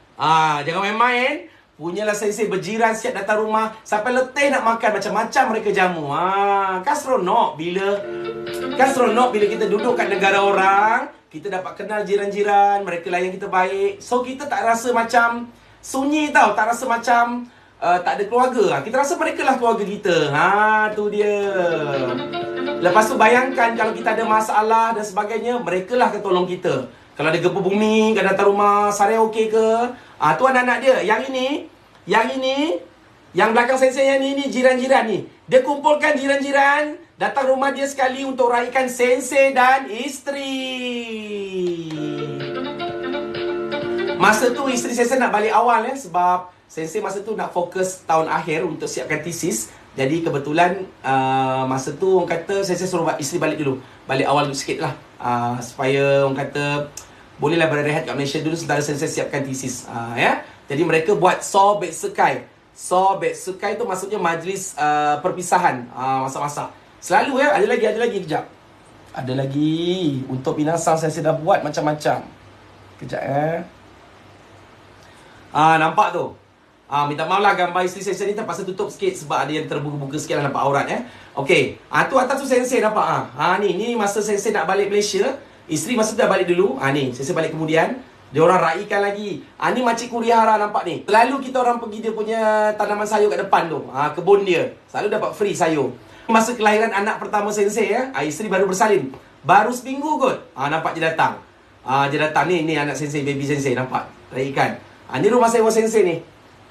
Speaker 1: Jangan main-main. Punyalah Sensei berjiran siap datang rumah. Sampai letih nak makan. Macam-macam mereka jamu. Kan seronok bila kita duduk kat negara orang. Kita dapat kenal jiran-jiran. Mereka layan kita baik. So kita tak rasa macam sunyi tau. Tak rasa macam tak ada keluarga. Kita rasa mereka lah keluarga kita. Tu dia. Lepas tu bayangkan kalau kita ada masalah dan sebagainya, mereka lah akan tolong kita. Kalau ada gempa bumi kat datang rumah, Sare okey ke? Tu anak-anak dia. Yang ini, yang belakang Sensei yang ni jiran-jiran ni. Dia kumpulkan jiran-jiran datang rumah dia sekali untuk raikan Sensei dan isteri. Masa tu isteri Sensei nak balik awal sebab Sensei masa tu nak fokus tahun akhir untuk siapkan tesis. Jadi kebetulan masa tu orang kata Sensei suruh isteri balik dulu. Balik awal dulu sikit lah. Supaya orang kata bolehlah berehat kat Malaysia dulu sementara Sensei siapkan tesis. Jadi mereka buat Sobek Sekai. Sobek Sekai tu maksudnya majlis perpisahan. Masak-masak. Selalu ada lagi kejap. Ada lagi. Untuk binasang Sensei dah buat macam-macam. Kejap nampak tu. Minta maaf lah gambar isteri Sensei ni terpaksa tutup sikit sebab ada yang terbuka-buka sikit lah, nampak aurat Okey. Tu atas tu Sensei nampak ni masa Sensei nak balik Malaysia. Isteri masa tu dah balik dulu. Ni Sensei balik kemudian. Dia orang raikan lagi. Ni makcik Kurihara nampak ni. Selalu kita orang pergi dia punya tanaman sayur kat depan tu. Kebun dia. Selalu dapat free sayur. Masa kelahiran anak pertama Sensei isteri baru bersalin. Baru seminggu kot. Nampak dia datang. Dia datang ni anak Sensei, baby Sensei nampak. Raikan. Ni rumah sewa Sensei ni.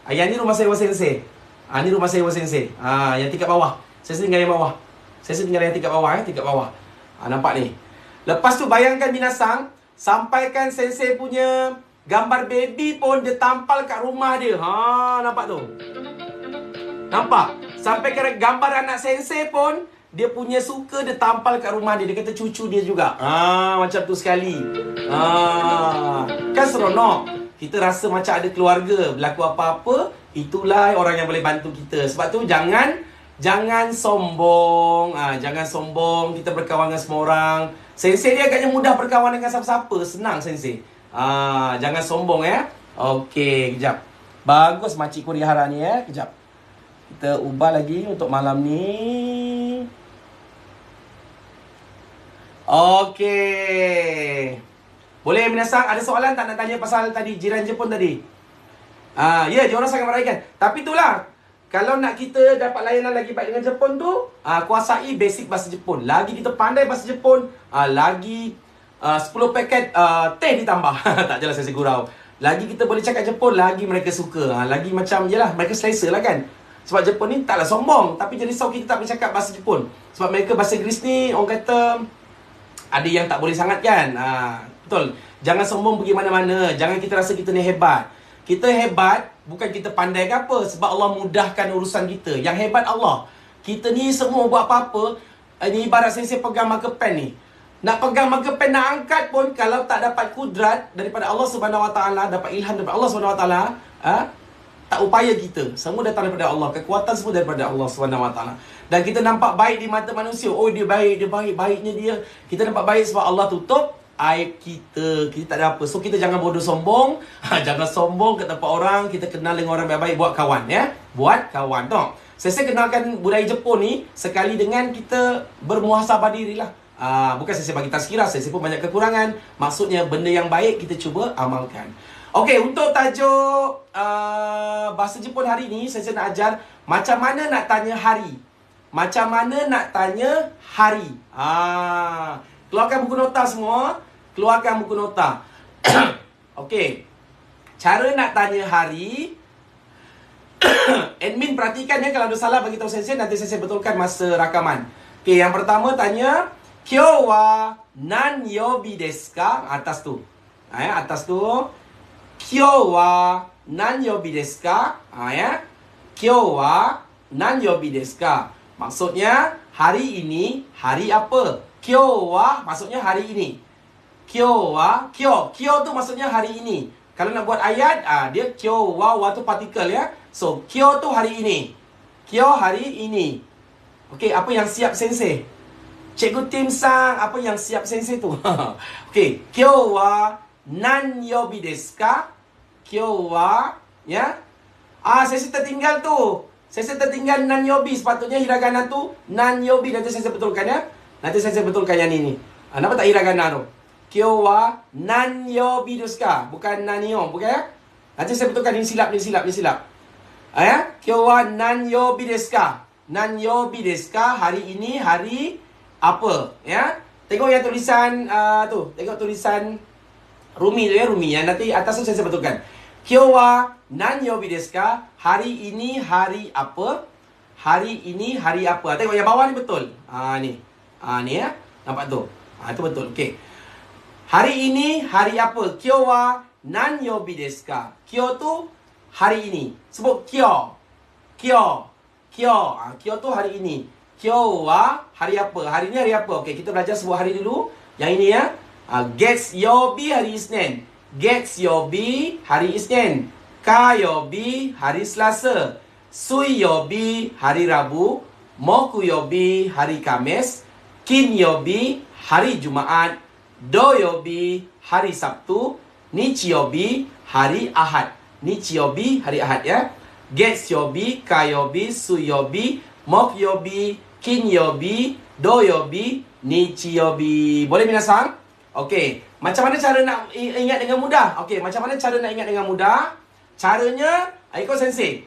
Speaker 1: Yang ni rumah sewa Sensei. Ni rumah sewa Sensei. Yang tingkat bawah. Sensei tinggal yang bawah. Sensei tinggal yang tingkat bawah tingkat bawah. Nampak ni. Lepas tu bayangkan binasang, sampaikan Sensei punya gambar baby pun dia tampal kat rumah dia. Nampak tu. Nampak? Sampaikan gambar anak Sensei pun dia punya suka dia tampal kat rumah dia. Dia kata cucu dia juga. Macam tu sekali. Kan seronok. Kita rasa macam ada keluarga. Berlaku apa-apa, itulah orang yang boleh bantu kita. Sebab tu jangan sombong. Jangan sombong. Kita berkawan dengan semua orang. Sensei dia agaknya mudah berkawan dengan siapa-siapa. Senang Sensei. Jangan sombong Okey, kejap. Bagus makcik Kurihara ni Kejap. Kita ubah lagi untuk malam ni. Okey. Boleh minasang, ada soalan tak nak tanya pasal tadi jiran Jepun tadi? Ya, diorang sangat meraihkan. Tapi itulah, kalau nak kita dapat layanan lagi baik dengan Jepun tu, kuasai basic bahasa Jepun. Lagi kita pandai bahasa Jepun, lagi 10 paket teh ditambah. Tak jelas saya gurau. Lagi kita boleh cakap Jepun, lagi mereka suka. Lagi macam, yelah, mereka selesa lah kan. Sebab Jepun ni taklah sombong, tapi jadi risau kita tak boleh cakap bahasa Jepun. Sebab mereka bahasa Inggeris ni, orang kata ada yang tak boleh sangat kan. Betul. Jangan sombong pergi mana-mana. Jangan kita rasa kita ni hebat. Kita hebat bukan kita pandai ke apa, sebab Allah mudahkan urusan kita. Yang hebat Allah. Kita ni semua buat apa-apa, ini ibarat saya pegang marker pen ni. Nak pegang marker pen, nak angkat pun, kalau tak dapat kudrat daripada Allah Subhanahu Wa Taala, dapat ilham daripada Allah Subhanahu Wa Taala, tak upaya kita. Semua datang daripada Allah. Kekuatan semua daripada Allah Subhanahu Wa Taala. Dan kita nampak baik di mata manusia. Oh, dia baik, baiknya dia. Kita nampak baik sebab Allah tutup aib kita. Kita tak ada apa. So, kita jangan bodoh sombong. Jangan sombong ke tempat orang. Kita kenal dengan orang baik-baik. Buat kawan, ya. Buat kawan, tau. Saya kenalkan budaya Jepun ni sekali dengan kita bermuhasabah diri lah. Bukan saya bagi tazkirah. Saya pun banyak kekurangan. Maksudnya, benda yang baik kita cuba amalkan. Okey, untuk tajuk bahasa Jepun hari ni, saya nak ajar macam mana nak tanya hari. Macam mana nak tanya hari. Keluarkan buku nota semua. Keluarkan buku nota. Okey. Cara nak tanya hari. Admin perhatikan ya, kalau ada salah bagi tahu saya, nanti saya betulkan masa rakaman. Okey, yang pertama tanya, Kyou wa nan yobi desu ka? Atas tu. Atas tu. Kyou wa nan yobi desu ka? Ya. Kyou wa nan yobi desu ka? Maksudnya, hari ini, hari apa? Kyou wa maksudnya hari ini. Kyou wa, kyo tu maksudnya hari ini. Kalau nak buat ayat, dia kyou wa tu partikel ya. So, kyo tu hari ini. Kyo hari ini. Okey, apa yang siap sensei? Cikgu Tim Sang, apa yang siap sensei tu? Okey, kyou wa nan yobi desu ka? Kyou wa, ya. Saya tertinggal tu. Saya tertinggal nan yobi. Sepatutnya hiragana tu nan yobi. Nanti saya betulkan ya. Nanti saya betulkan yang ini. Kenapa tak hiragana tu? Kyou wa nan yobi desu ka? Bukan nanyo, bukan ya? Nanti saya betulkan ini silap. Ya? Kyou wa nan yobi desu ka? Nan yobi desu ka? Hari ini hari apa? Ya? Tengok yang tulisan tu. Tengok tulisan Rumi tu ya, Rumi. Yang nanti atas tu saya betulkan. Kyou wa nan yobi desu ka? Hari ini hari apa? Hari ini hari apa? Tengok yang bawah ni betul. Ni. Ni ya. Nampak tu? Itu betul. Okey. Hari ini hari apa? Kyou wa nan yobi desu ka? Kyou tu hari ini. Sebut kyo. Kyo. Kyo tu hari ini. Kyou wa hari apa? Hari ini hari apa? Okey, kita belajar sebuah hari dulu. Yang ini ya. Getsu yobi hari Isnin. Getsu yobi hari Isnin. Ka yobi hari Selasa. Sui yobi hari Rabu. Moku yobi hari Kamis. Kin yobi hari Jumaat. Do yobi hari Sabtu. Nichi yobi hari Ahad. Nichi yobi hari Ahad ya. Getsu yobi, ka yobi, sui yobi, moku yobi, kin yobi, do yobi, nichi yobi. Boleh minasang? Okey. Macam mana cara nak ingat dengan mudah? Okey, macam mana cara nak ingat dengan mudah? Caranya, ikut sensei.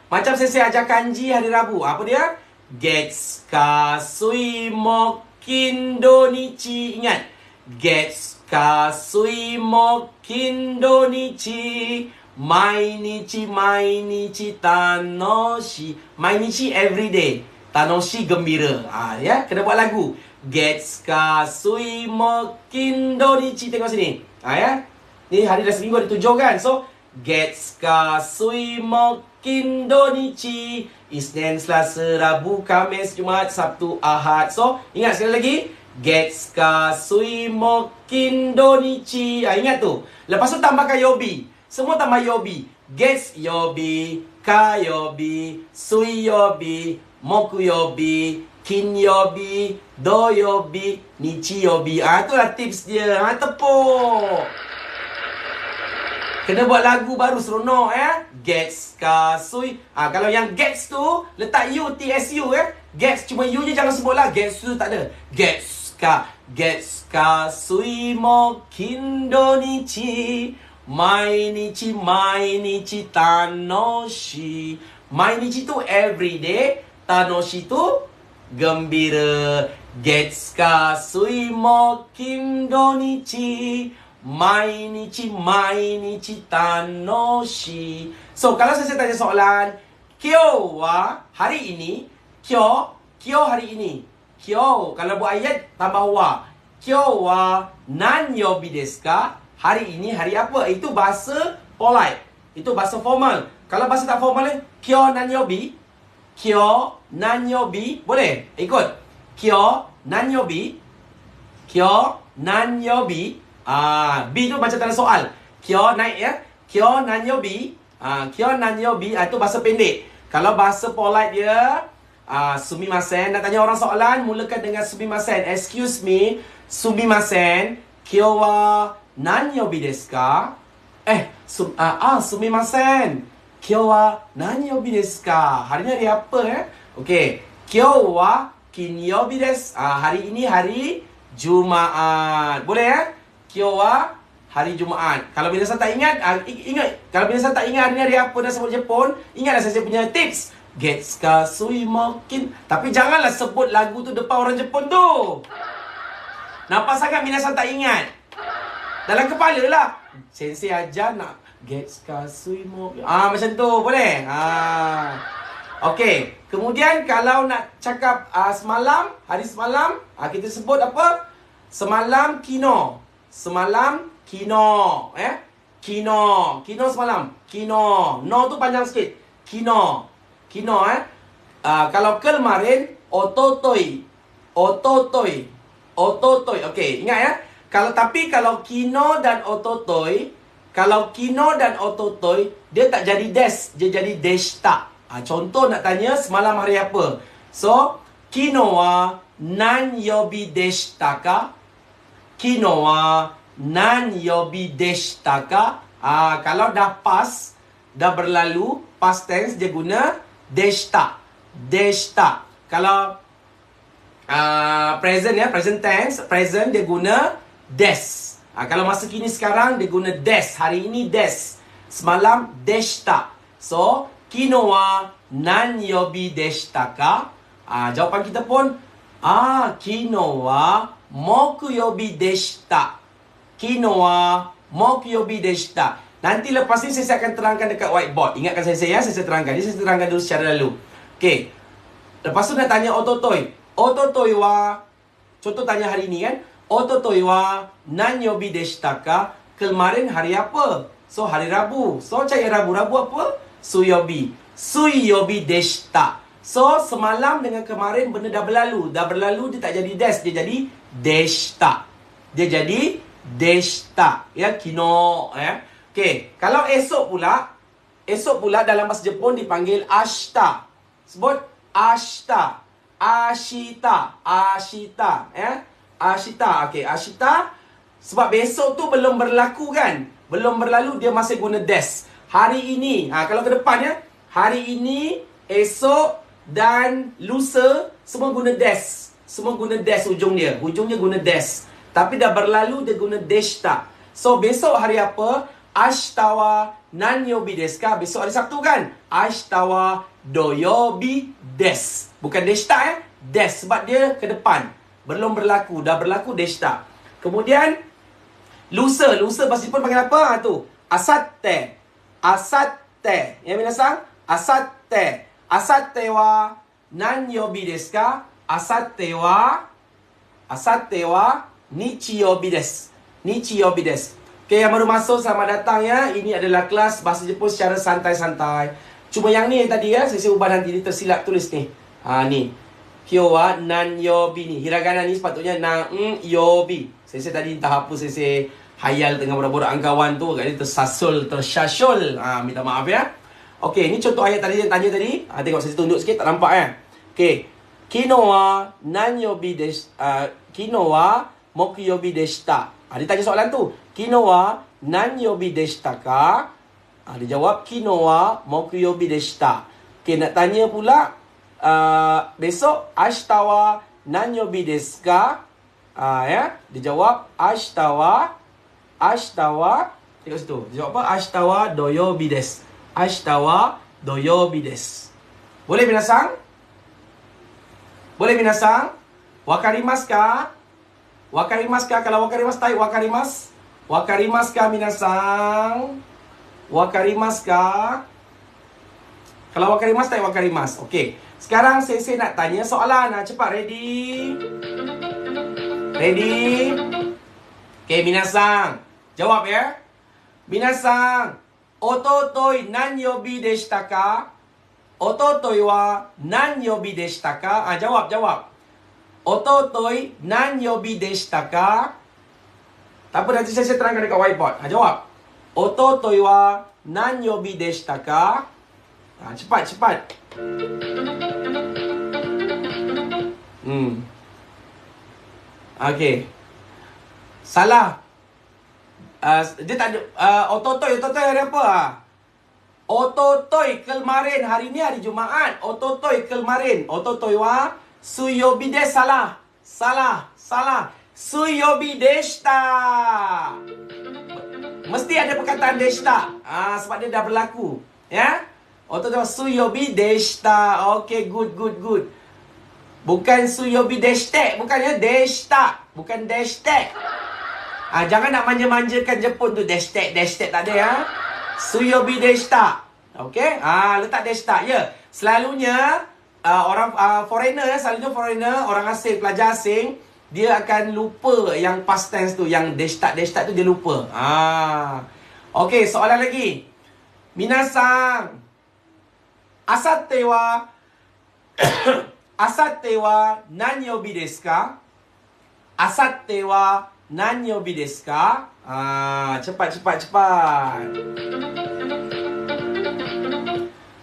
Speaker 1: Macam sensei ajar kanji hari Rabu. Apa dia? Getsu, ka, sui, moku, kin, do, nichi. Ingat. Getsu, ka, sui, moku, kin, do, nichi. Mainichi, tanoshi. Mainichi every day. Tanoshi gembira. Ya, kena buat lagu. Getsu, ka, sui, moku, kin, do, nichi. Tengok sini. Ya. Ni hari dah seminggu ada 7 kan. So, Getsu, ka, sui, moku, kin, do, nichi. Isnin, Selasa, Rabu, Kamis, Jumaat, Sabtu, Ahad. So, ingat sekali lagi. Getsu, ka, sui, moku, kin, do, nichi. Ingat tu. Lepas tu tambahkan yobi. Semua tambah yobi. Getsu yobi, ka yobi, sui yobi, moku yobi, kin yobi, do yobi, nichi yobi. Itulah tips dia. Tepuk. Kena buat lagu baru seronok ya. Getsu, ka, sui. Kalau yang Getsu tu letak U, TSU ya. Getsu cuma U je, jangan sebutlah. Getsu tak ada. Getsu, ka. Gets ka, sui, mo, kin, do, nichi. Mainichi, mainichi, tanoshi. Mainichi tu everyday. Tanoshi tu gembira. Gets ka, sui, mo, kin, do, nichi. Mainichi, mainichi, tanoshi. So, kalau saya tanya soalan, Kyo wa hari ini. Kyo hari ini. Kyo, kalau buat ayat tambah wa. Kyo wa nanyobi desu ka? Hari ini hari apa? Itu bahasa polite. Itu bahasa formal. Kalau bahasa tak formal ni, kyo nanyobi. Kyo nanyobi. Boleh? Ikut. Kyo nanyobi. Kyo nanyobi. B tu macam tanda soal. Kyo naik ya. Kyo nanyobi. Kyo nanyobi. Itu bahasa pendek. Kalau bahasa polite dia, sumimasen. Nak tanya orang soalan, mulakan dengan sumimasen. Excuse me, sumimasen. Kyo wa nanyobi desu ka? Sumimasen. Kyo wa nanyobi desu ka? Hari ni hari apa Okey. Kyo wa kinyobi desu. Hari ini hari Jumaat. Boleh Kyo wa hari Jumaat. Kalau minasan tak ingat, ingat. Kalau minasan tak ingat hari ni hari apa dan sebut Jepun, ingatlah saya punya tips. Gets ka sui mokin. Tapi janganlah sebut lagu tu depan orang Jepun tu. Nampak sangat minasan tak ingat. Dalam kepala lah. Sensei ajar nak gets ka sui mokin. Macam tu boleh. Okey. Kemudian kalau nak cakap semalam, hari semalam, kita sebut apa? Semalam kino. Semalam kino. Kino. Kino semalam. Kino. No tu panjang sikit. Kino. Kino kalau kemarin ototoi. Ototoi. Ototoi. Okey, ingat Kalau kino dan ototoi, dia tak jadi des, dia jadi deshita. Contoh nak tanya semalam hari apa? So, kino wa nan yobi deshita ka? Kino wa nan yobi deshita ka? Kalau dah pas, dah berlalu, past tense dia guna deshita. Deshita. Kalau present present tense, present dia guna des. Kalau masa kini sekarang dia guna des. Hari ini des. Semalam deshita. So, kino wa nan yobi deshita ka? Jawapan kita pun kino wa mokuyobi deshita. Kino wa mokuyobi deshita. Nanti lepas ni saya akan terangkan dekat whiteboard. Ingatkan saya terangkan. Jadi saya terangkan dulu secara lalu. Okey. Lepas tu nak tanya ototoi. Ototoi wa, contoh tanya hari ni Ototoi wa nanyobi deshita ka? Kemarin hari apa? So hari Rabu. So cari Rabu. Rabu apa? Suyobi. Suyobi deshita. So semalam dengan kemarin benda dah berlalu. Dah berlalu dia tak jadi des, dia jadi deshita. Dia jadi deshita. Kino Okey, kalau esok pula dalam bahasa Jepun dipanggil ashita. Sebut ashita. Ashita. Ashita. Okey, ashita. Sebab besok tu belum berlaku belum berlalu, dia masih guna des. Hari ini, kalau ke depan hari ini, esok dan lusa semua guna des. Semua guna des ujung dia. Ujungnya guna des. Tapi dah berlalu dia guna deshita. So besok hari apa? Ashita wa nanyobi desu ka? Besok hari Sabtu Ashita wa doyobi desu. Bukan deshita des. Sebab dia ke depan. Belum berlaku. Dah berlaku deshita. Kemudian lusa. Lusa bahasa Jepun panggil apa? Tu. Asatte. Asatte. Minasan? Asatte. Asatte wa nanyobi desu ka? Asatte wa nichiyobi desu. Nichiyobi desu. Okey, yang baru masuk, selamat datang Ini adalah kelas bahasa Jepun secara santai-santai. Cuma yang ni tadi saya ubah nanti, dia tersilap tulis ni. Ni. Kyo wa nan yobi ni. Hiragana ni sepatutnya nan yobi. Saya tadi entah apa saya hayal tengah borak-borak dengan kawan tu, agak dia tersyasyul. Minta maaf Okey, ni contoh ayat tadi yang tanya tadi. Tengok saya tunjuk sikit, tak nampak Okey. Kino wa nan yobi desu. Kino wa mokuyobi deshita. Dia tanya soalan tu. Kino wa nanyobi deshita ka? Dia jawab kino wa mokuyobi deshita. Okey, nak tanya pula besok ashita wa nanyobi desu ka? Ya. Dijawab ashitawa. Ashitawa. Tengok situ. Dijawab apa? Ashitawa doyobi desu. Ashitawa doyobi desu. Boleh minasang? Boleh minasang? Wakarimasu ka? Wakarimasu ka? Kalau wakarimasu, type wakarimasu. Wakarimasu ka minasang? Wakarimasu ka? Kalau wakarimasu, type wakarimasu. Okey. Sekarang saya nak tanya soalan. Cepat, ready? Ready? Okey, minasang. Jawab ya. Minasang, ototoi nan yobi deshita ka? Ototoi wa nan yobi deshita ka? Jawab, jawab. Ototoi nan yobi deshita ka? Tak apa, nanti saya terangkan dekat whiteboard. Jawab. Ototoi wa nan yobi deshita ka? Cepat, cepat. Okey. Salah. Dia tak ada ototoi hari apa? Ototoi kemarin, hari ni hari Jumaat. Ototoi kemarin. Ototoi wa suyobi desu. Salah. Salah. Salah. Suyobi deshita. Mesti ada perkataan deshita. Sebab dia dah berlaku. Ya? Ototoi wa suyobi deshita. Okey, good, good, good. Bukan suyobi deshite, bukan ya, deshita. Bukan deshite. Jangan nak manja-manjakan Jepun tu. Deshite, deshite tak ada ya. Suyobi deshita. Okey? Letak deshita. Ya. Selalunya orang foreigner, selalunya foreigner, orang asing, pelajar asing, dia akan lupa yang past tense tu, yang deshita, deshita tu dia lupa. Okey, soalan lagi. Minasang, asate wa asate wa nani yobi desu ka? Asate wa nani yobi desu ka? Cepat, cepat, cepat.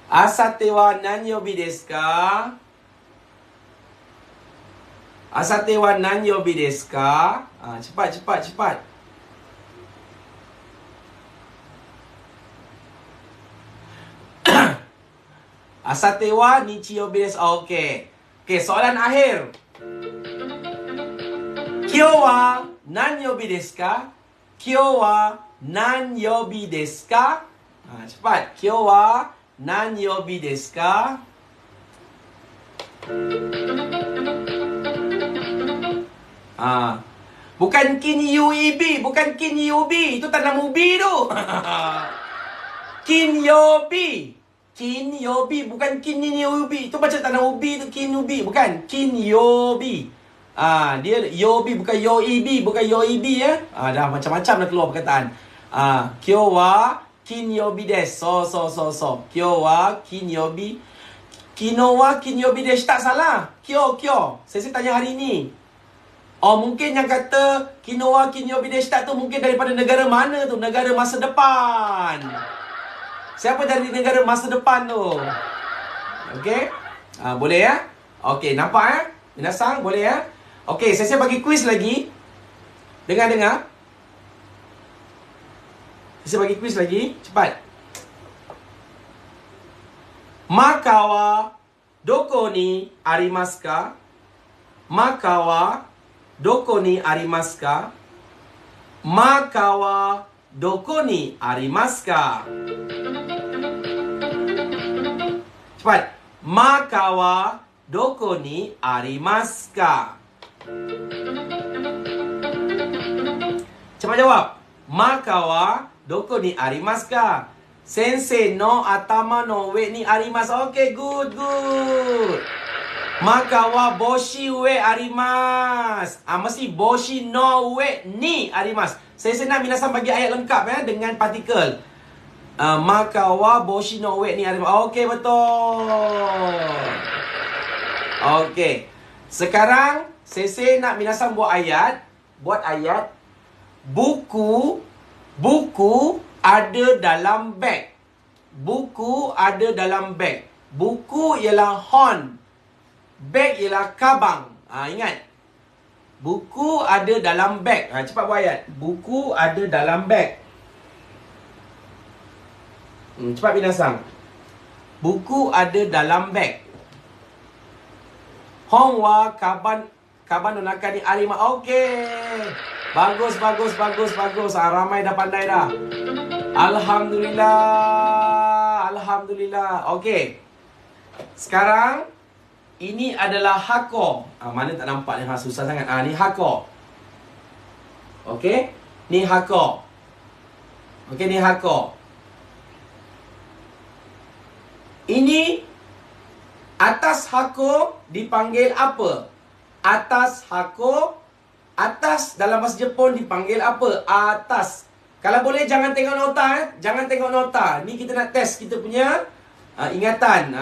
Speaker 1: Asate wa nani yobi desu ka? Asate wa nani yobi desu ka? Cepat, cepat, cepat. Asate wa nichiyobi desu. Okey. Okey, soalan akhir. Kyo wa nan yobi desu ka? Kyo wa nan yobi desu ka? Cepat. Kyo wa nan yobi desu ka? Bukan kin yuibi, bukan kin yubi. Itu tanam ubi tu. Kin yobi. Kin yobi, bukan kin yobi. Itu baca tanam ubi tu, kin yobi, bukan kin yobi. Dia yobi, bukan yoibi, bukan yoibi ya. Dah macam-macam dah keluar perkataan. Kyo wa kin yobi desu. So. Kyo wa kin yobi. Kino wa kin yobi desu. Tak salah. Kyo. Saya tanya hari ni. Mungkin yang kata kino wa kin yobi desu tu mungkin daripada negara mana tu? Negara masa depan. Siapa dari negara masa depan tu? Okey? Boleh ya? Okey, nampak ya? Minasang, boleh ya? Okey, saya bagi kuis lagi. Dengar. Saya bagi kuis lagi. Cepat. Maka wa doko ni arimasu ka? Maka wa doko ni arimasu ka? Maka wa doko ni arimasu ka? Cepat. Maka wa doko ni arimasu ka? Cepat jawab. Maka wa doko ni arimasu ka? Sensei no atama no ue ni arimasu. Okay, good. Maka wa boshi ue arimasu. Mesti boshi no ue ni arimasu. Saya nak minasan bagi ayat lengkap ya, dengan partikel. Maka wa boshi no ue ni arimasu. Okey, betul. Okey. Sekarang saya nak minasan buat ayat. Buku ada dalam beg. Buku ada dalam beg. Buku ialah hon. Beg ialah kabang. Ingat. Buku ada dalam beg. Cepat buat ayat. Buku ada dalam beg. Cepat binasang. Buku ada dalam beg. Hong wa kaban no nakani arima. Okey. Bagus. Ramai dah pandai dah. Alhamdulillah. Okey. Sekarang ini adalah hako. Mana tak nampak ni? Susah sangat. Ni hako. Okey. Ni hako. Okey, ni hako. Ini atas hako dipanggil apa? Atas hako, atas dalam bahasa Jepun dipanggil apa? Atas. Kalau boleh jangan tengok nota. Jangan tengok nota. Ni kita nak test kita punya ingatan.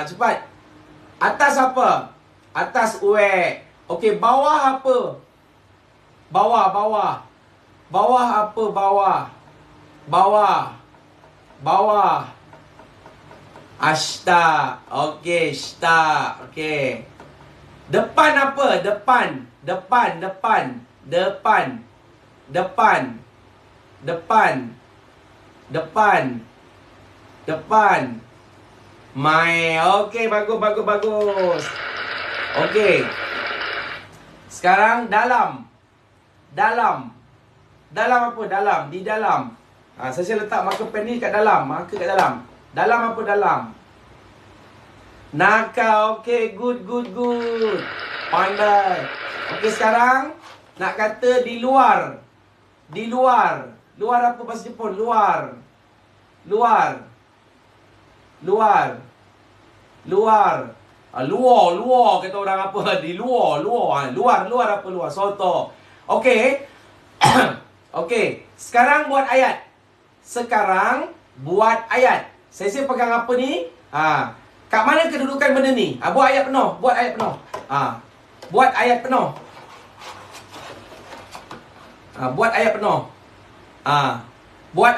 Speaker 1: Cepat. Atas apa? Atas ue. Okey, bawah apa? Bawah. Bawah apa? Bawah. Ashta. Okey, shita. Okey. Depan apa? Depan. Mai. Okey, bagus. Okey. Sekarang dalam. Dalam apa? Dalam. Di dalam. Saya letak marker pen ni kat dalam. Dalam apa? Dalam. Naka. Okey, good. Pandai. Okey, sekarang nak kata di luar. Luar apa bahasa Jepun? Luar kata orang apa? Di luar. Luar apa? Luar. Soto. Okey. Okey. Sekarang buat ayat. Saya pegang apa ni? Kat mana kedudukan benda ni? Buat ayat penuh. Buat ayat penuh. Buat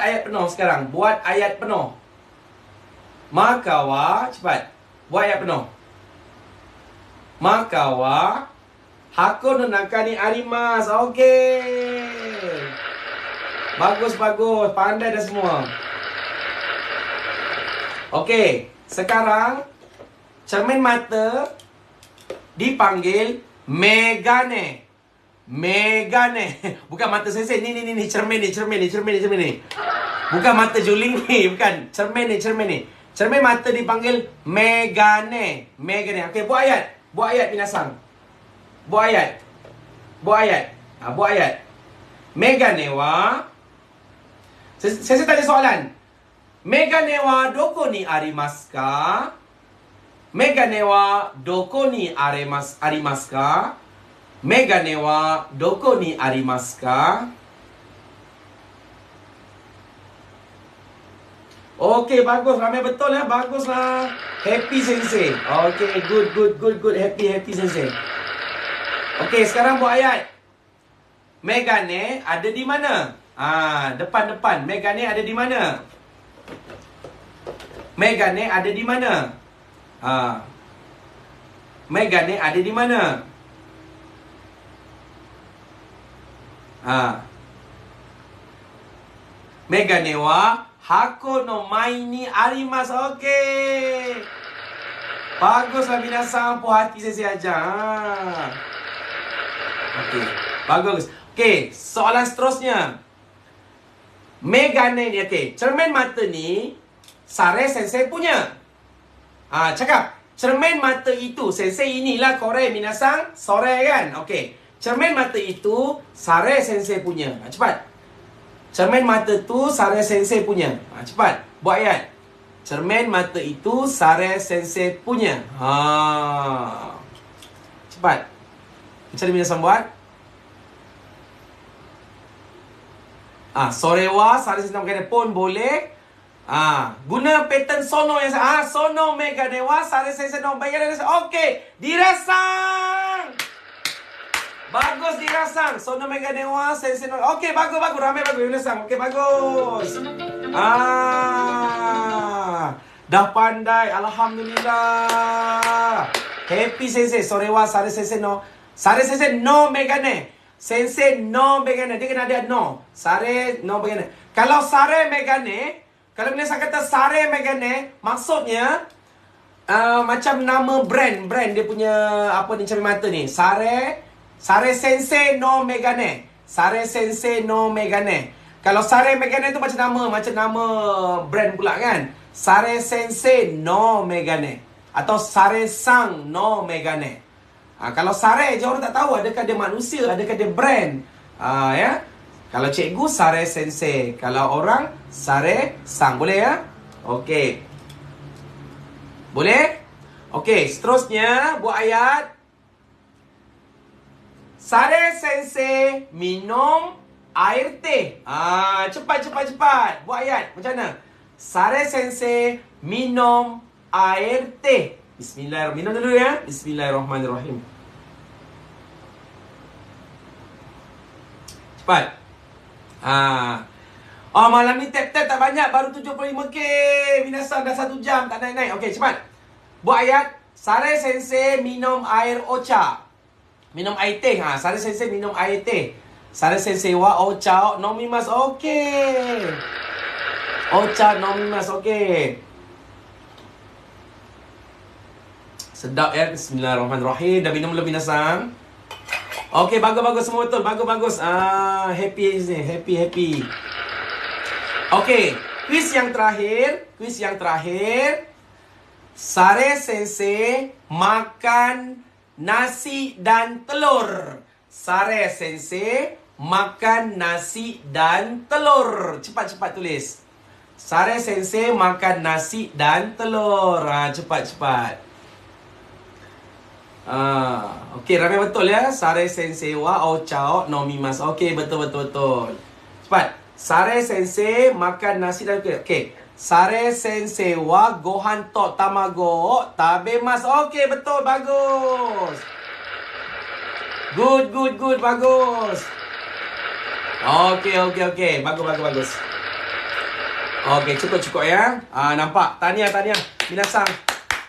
Speaker 1: ayat penuh sekarang. Buat ayat penuh. Maka wa, cepat. Buat ayat penuh. Maka wa hako no naka ni arimasu. Okey. Bagus. Pandai dah semua. Okey. Sekarang cermin mata dipanggil megane. Bukan mata sensei. Ni cermin ni. Bukan mata juling ni, bukan. Cermin ni. Cermin mata dipanggil megane. Okey, buat ayat minasang. Buat ayat. Megane wa. Saya tanya soalan. Megane wa doko ni arimasu ka? Megane wa doko ni arimasu ka? Megane wa doko ni arimasu ka? Okey, bagus. Ramai betul ya. Baguslah. Happy sensei. Okey, good. Happy sensei. Okey, sekarang buat ayat. Megane ada di mana? Depan. Megane ada di mana? Megane ada di mana? Megane ada di mana? Megane wa hako no mai ni arimasu. Okey. Baguslah minasang. Puas hati saya ajar. Okey. Bagus. Okey, soalan seterusnya. Megane ni, okey. Cermin mata ni Sare sensei punya. Cakap. Cermin mata itu, sensei inilah korek minasang. Sore kan? Okey. Cermin mata itu Sare sensei punya. Cepat. Cermin mata tu Sare sensei punya. Cepat. Buat ayat. Cermin mata itu Sare sensei punya. Cepat. Macam mana minasang buat? Sore wa Sare sensei mengatakan pun boleh. Guna pattern sono yang sono megane wa Sare sensei no megane. Okey, dirasang. Bagus dirasang. Sono megane wa sensei no. Okey, bagus. Ramai bagus dirasang. Okey, bagus. Dah pandai. Alhamdulillah. Happy sensei. Sore wa Sare sensei no. Sare sensei no megane. Sensei no megane. Dia kena ada no. Sare no megane. Kalau Sare megane, kalau minasang kata Sare megane, maksudnya macam nama brand dia punya apa ni cermin mata ni. Sare Sensei no Megane. Sare Sensei no Megane. Kalau Sare Megane tu macam nama brand pula kan. Sare Sensei no Megane atau Sare Sang no Megane. Kalau Sare je orang tak tahu adakah dia manusia, adakah dia brand. Ya. Kalau cikgu Sare Sensei, kalau orang Sare Sang, boleh ya? Okey. Boleh? Okey, seterusnya buat ayat. Sare Sensei minum air teh. Cepat. Buat ayat. Macam mana? Sare Sensei minum air teh. Bismillahirrahmanirrahim. Minum dulu ya. Bismillahirrahmanirrahim. Cepat. Malam ni tap-tap tak banyak. Baru 75k. Minasan dah 1 jam. Tak naik-naik. Okey, cepat. Buat ayat. Sare Sensei minum air ocha. Minum air teh. Sare Sensei minum air teh. Sare Sensei wa ocha nomimasu. Okey. Ocha nomimasu. Okey. Sedap ya. Bismillahirrahmanirrahim. Dah minum belum minasan? Okey, bagus semua betul. Bagus. Happy ni. Happy. Okey, kuis yang terakhir. Sare Sensei makan nasi dan telur. Sare Sensei makan nasi dan telur. Cepat tulis. Sare Sensei makan nasi dan telur. Cepat. Okey, ramai betul ya. Sare Sensei wa ocha nomimasu. Okey, betul. Cepat. Sare Sensei makan nasi dan telur. Okey. Sare Sensei wa gohan to tamago tabemasu. Okey, betul, bagus. Good, bagus. Okey. Bagus. Okey, cukup ya. Nampak? Tahniah. Minasan.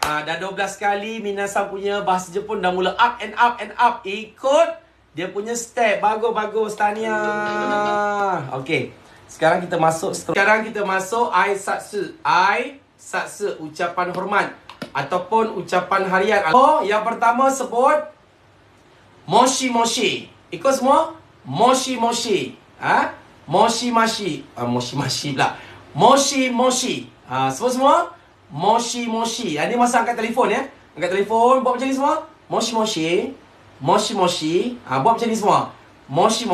Speaker 1: Dah 12 kali Minasan punya bahasa Jepun dah mula up and up. Ikut dia punya step. Bagus. Tahniah. Okey. Sekarang kita masuk Aisatsu, ucapan hormat ataupun ucapan harian. Yang pertama sebut moshi. Ikut semua. Moshi. Moshi pula. Moshi. Sebut semua. Moshi. Ini masa angkat telefon ya. Angkat telefon, buat macam ni semua. Moshi. Buat macam ni semua. Moshi.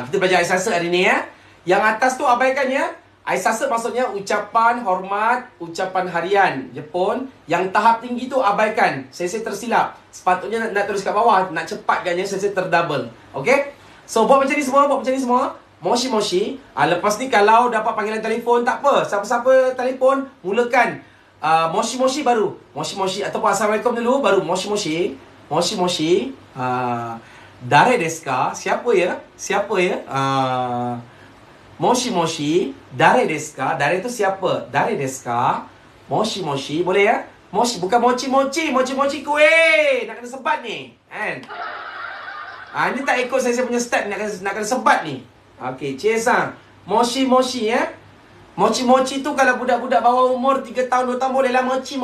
Speaker 1: Kita belajar Aisatsu hari ni ya. Yang atas tu abaikan ya. Aisatsu maksudnya ucapan hormat, ucapan harian Jepun. Yang tahap tinggi tu abaikan. Saya tersilap. Sepatutnya nak tulis kat bawah, nak cepatkannya, saya terdouble. Okey? So buat macam ni semua. Moshi. Lepas ni kalau dapat panggilan telefon tak apa. Siapa-siapa telefon mulakan moshi baru. Moshi ataupun assalamualaikum dulu baru moshi. Dare desu ka? Siapa ya? Moshi. Dare desu ka? Dare tu siapa? Dare desu ka? Moshi. Boleh ya? Moshi bukan mochi. Mochi kuih. Nak kena sebat ni. Kan? Ini tak ikut saya punya step nak kena sebat ni. Okey, Cik-san. Moshi ya. Mochi tu kalau budak-budak bawah umur 3 tahun 2 tahun bolehlah mochi.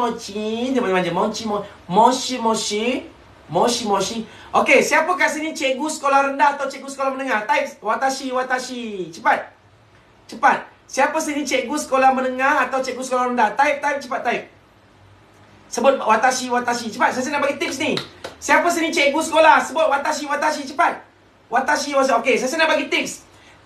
Speaker 1: Dia manja. Moshi. Okey, siapa kat sini cikgu sekolah rendah atau cikgu sekolah menengah? Type watashi. Cepat. Siapa sini cikgu sekolah menengah atau cikgu sekolah rendah? Cepat type. Sebut watashi. Cepat, saya nak bagi tips ni. Siapa sini cikgu sekolah? Sebut watashi. Cepat. Watashi. Okey, saya nak bagi tips.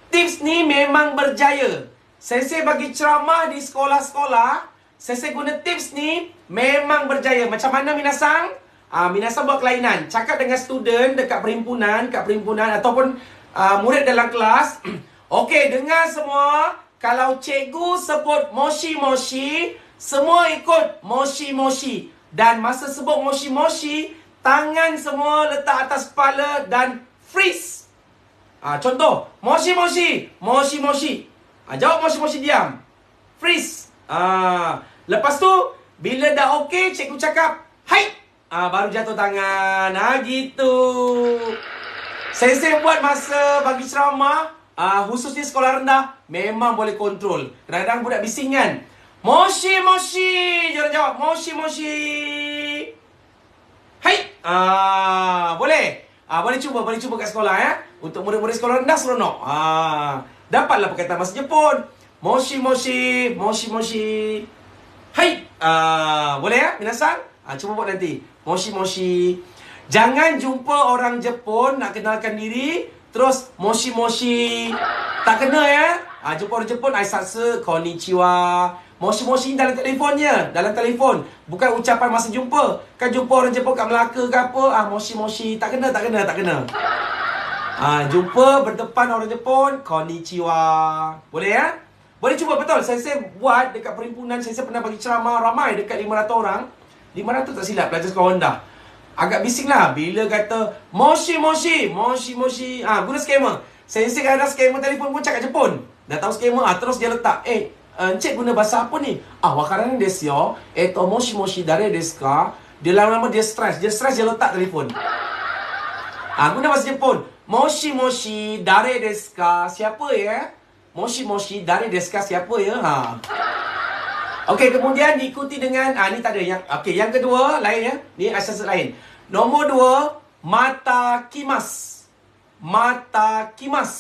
Speaker 1: Tips ni memang berjaya. Saya bagi ceramah di sekolah-sekolah. Saya guna tips ni memang berjaya. Macam mana Minasan? Minasan buat kelainan. Cakap dengan student dekat perhimpunan ataupun murid dalam kelas. Okey, dengar semua. Kalau cikgu sebut moshi, semua ikut moshi. Dan masa sebut moshi, tangan semua letak atas kepala dan freeze. Contoh, moshi. Jawab moshi, diam. Freeze. Lepas tu, bila dah okey, cikgu cakap, hai. Baru jatuh tangan. Gitu. Saya buat masa bagi ceramah, khususnya sekolah rendah, memang boleh kontrol. Kadang-kadang budak bising kan. Moshi moshi. Jangan jawab. Moshi moshi. Hai. Boleh. Boleh cuba kat sekolah ya. Untuk murid-murid sekolah rendah seronok. Dapatlah perkataan bahasa Jepun. Moshi moshi. Moshi moshi. Hai. Boleh ya, minasan? Cuba buat nanti. Moshi moshi. Jangan jumpa orang Jepun nak kenalkan diri terus moshi moshi. Tak kena ya. Jumpa orang Jepun aisatsu konnichiwa. Moshi moshi dalam telefonnya, dalam telefon. Bukan ucapan masa jumpa. Kan jumpa orang Jepun kat Melaka ke apa, moshi moshi. Tak kena. Jumpa berdepan orang Jepun, konnichiwa. Boleh ya? Boleh cuba, betul. Saya buat dekat perhimpunan, saya pernah bagi ceramah ramai dekat 500 orang. 500 tak silap pelajar sekolah rendah. Agak bising lah bila kata moshi moshi, moshi moshi. Guna skema. Saya kadang skema telefon pun cakap Jepun. Dah tahu skema, terus dia letak, Encik guna bahasa apa ni? Wakaran desu yo. Moshi moshi dare desu ka? Dia lama-lama dia stres, dia letak telefon. Guna bahasa Jepun. Moshi moshi dare desu ka? Siapa ya? Moshi moshi dare desu ka? Siapa ya? Okey, kemudian diikuti dengan ni tak ada yang. Okey, yang kedua lain ya. Ni asas lain. Nombor 2, mata kimas. Mata kimas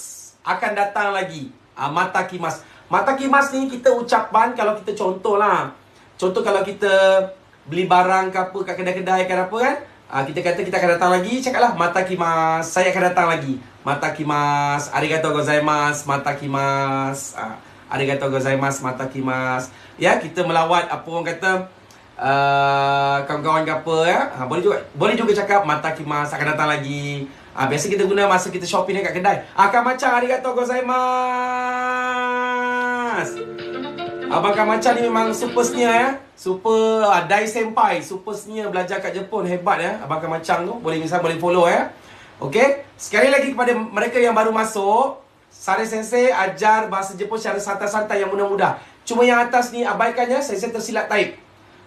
Speaker 1: akan datang lagi. Mata kimas. Mata kimas ni kita ucapan kalau kita contoh lah. Contoh kalau kita beli barang ke apa kat kedai-kedai kan apa kan. Kita kata kita akan datang lagi. Cakaplah mata kimas. Saya akan datang lagi. Mata kimas. Arigatou gozaimasu. Mata kimas. Arigatou gozaimasu. Mata kimas. Ya, kita melawat apa orang kata kawan-kawan ke apa ya. Boleh juga cakap mata kimas akan datang lagi. Biasa kita guna masa kita shopping dekat kedai. Akan macam arigatou gozaimasu. Abang Kamacan ni memang super senior ya. Super Dai Senpai, super senior belajar kat Jepun, hebat ya. Abang Kamacan tu boleh follow ya. Okey, sekali lagi kepada mereka yang baru masuk, Sare Sensei ajar bahasa Jepun secara santai-santai yang mudah-mudah. Cuma yang atas ni abaikannya, saya tersilap type.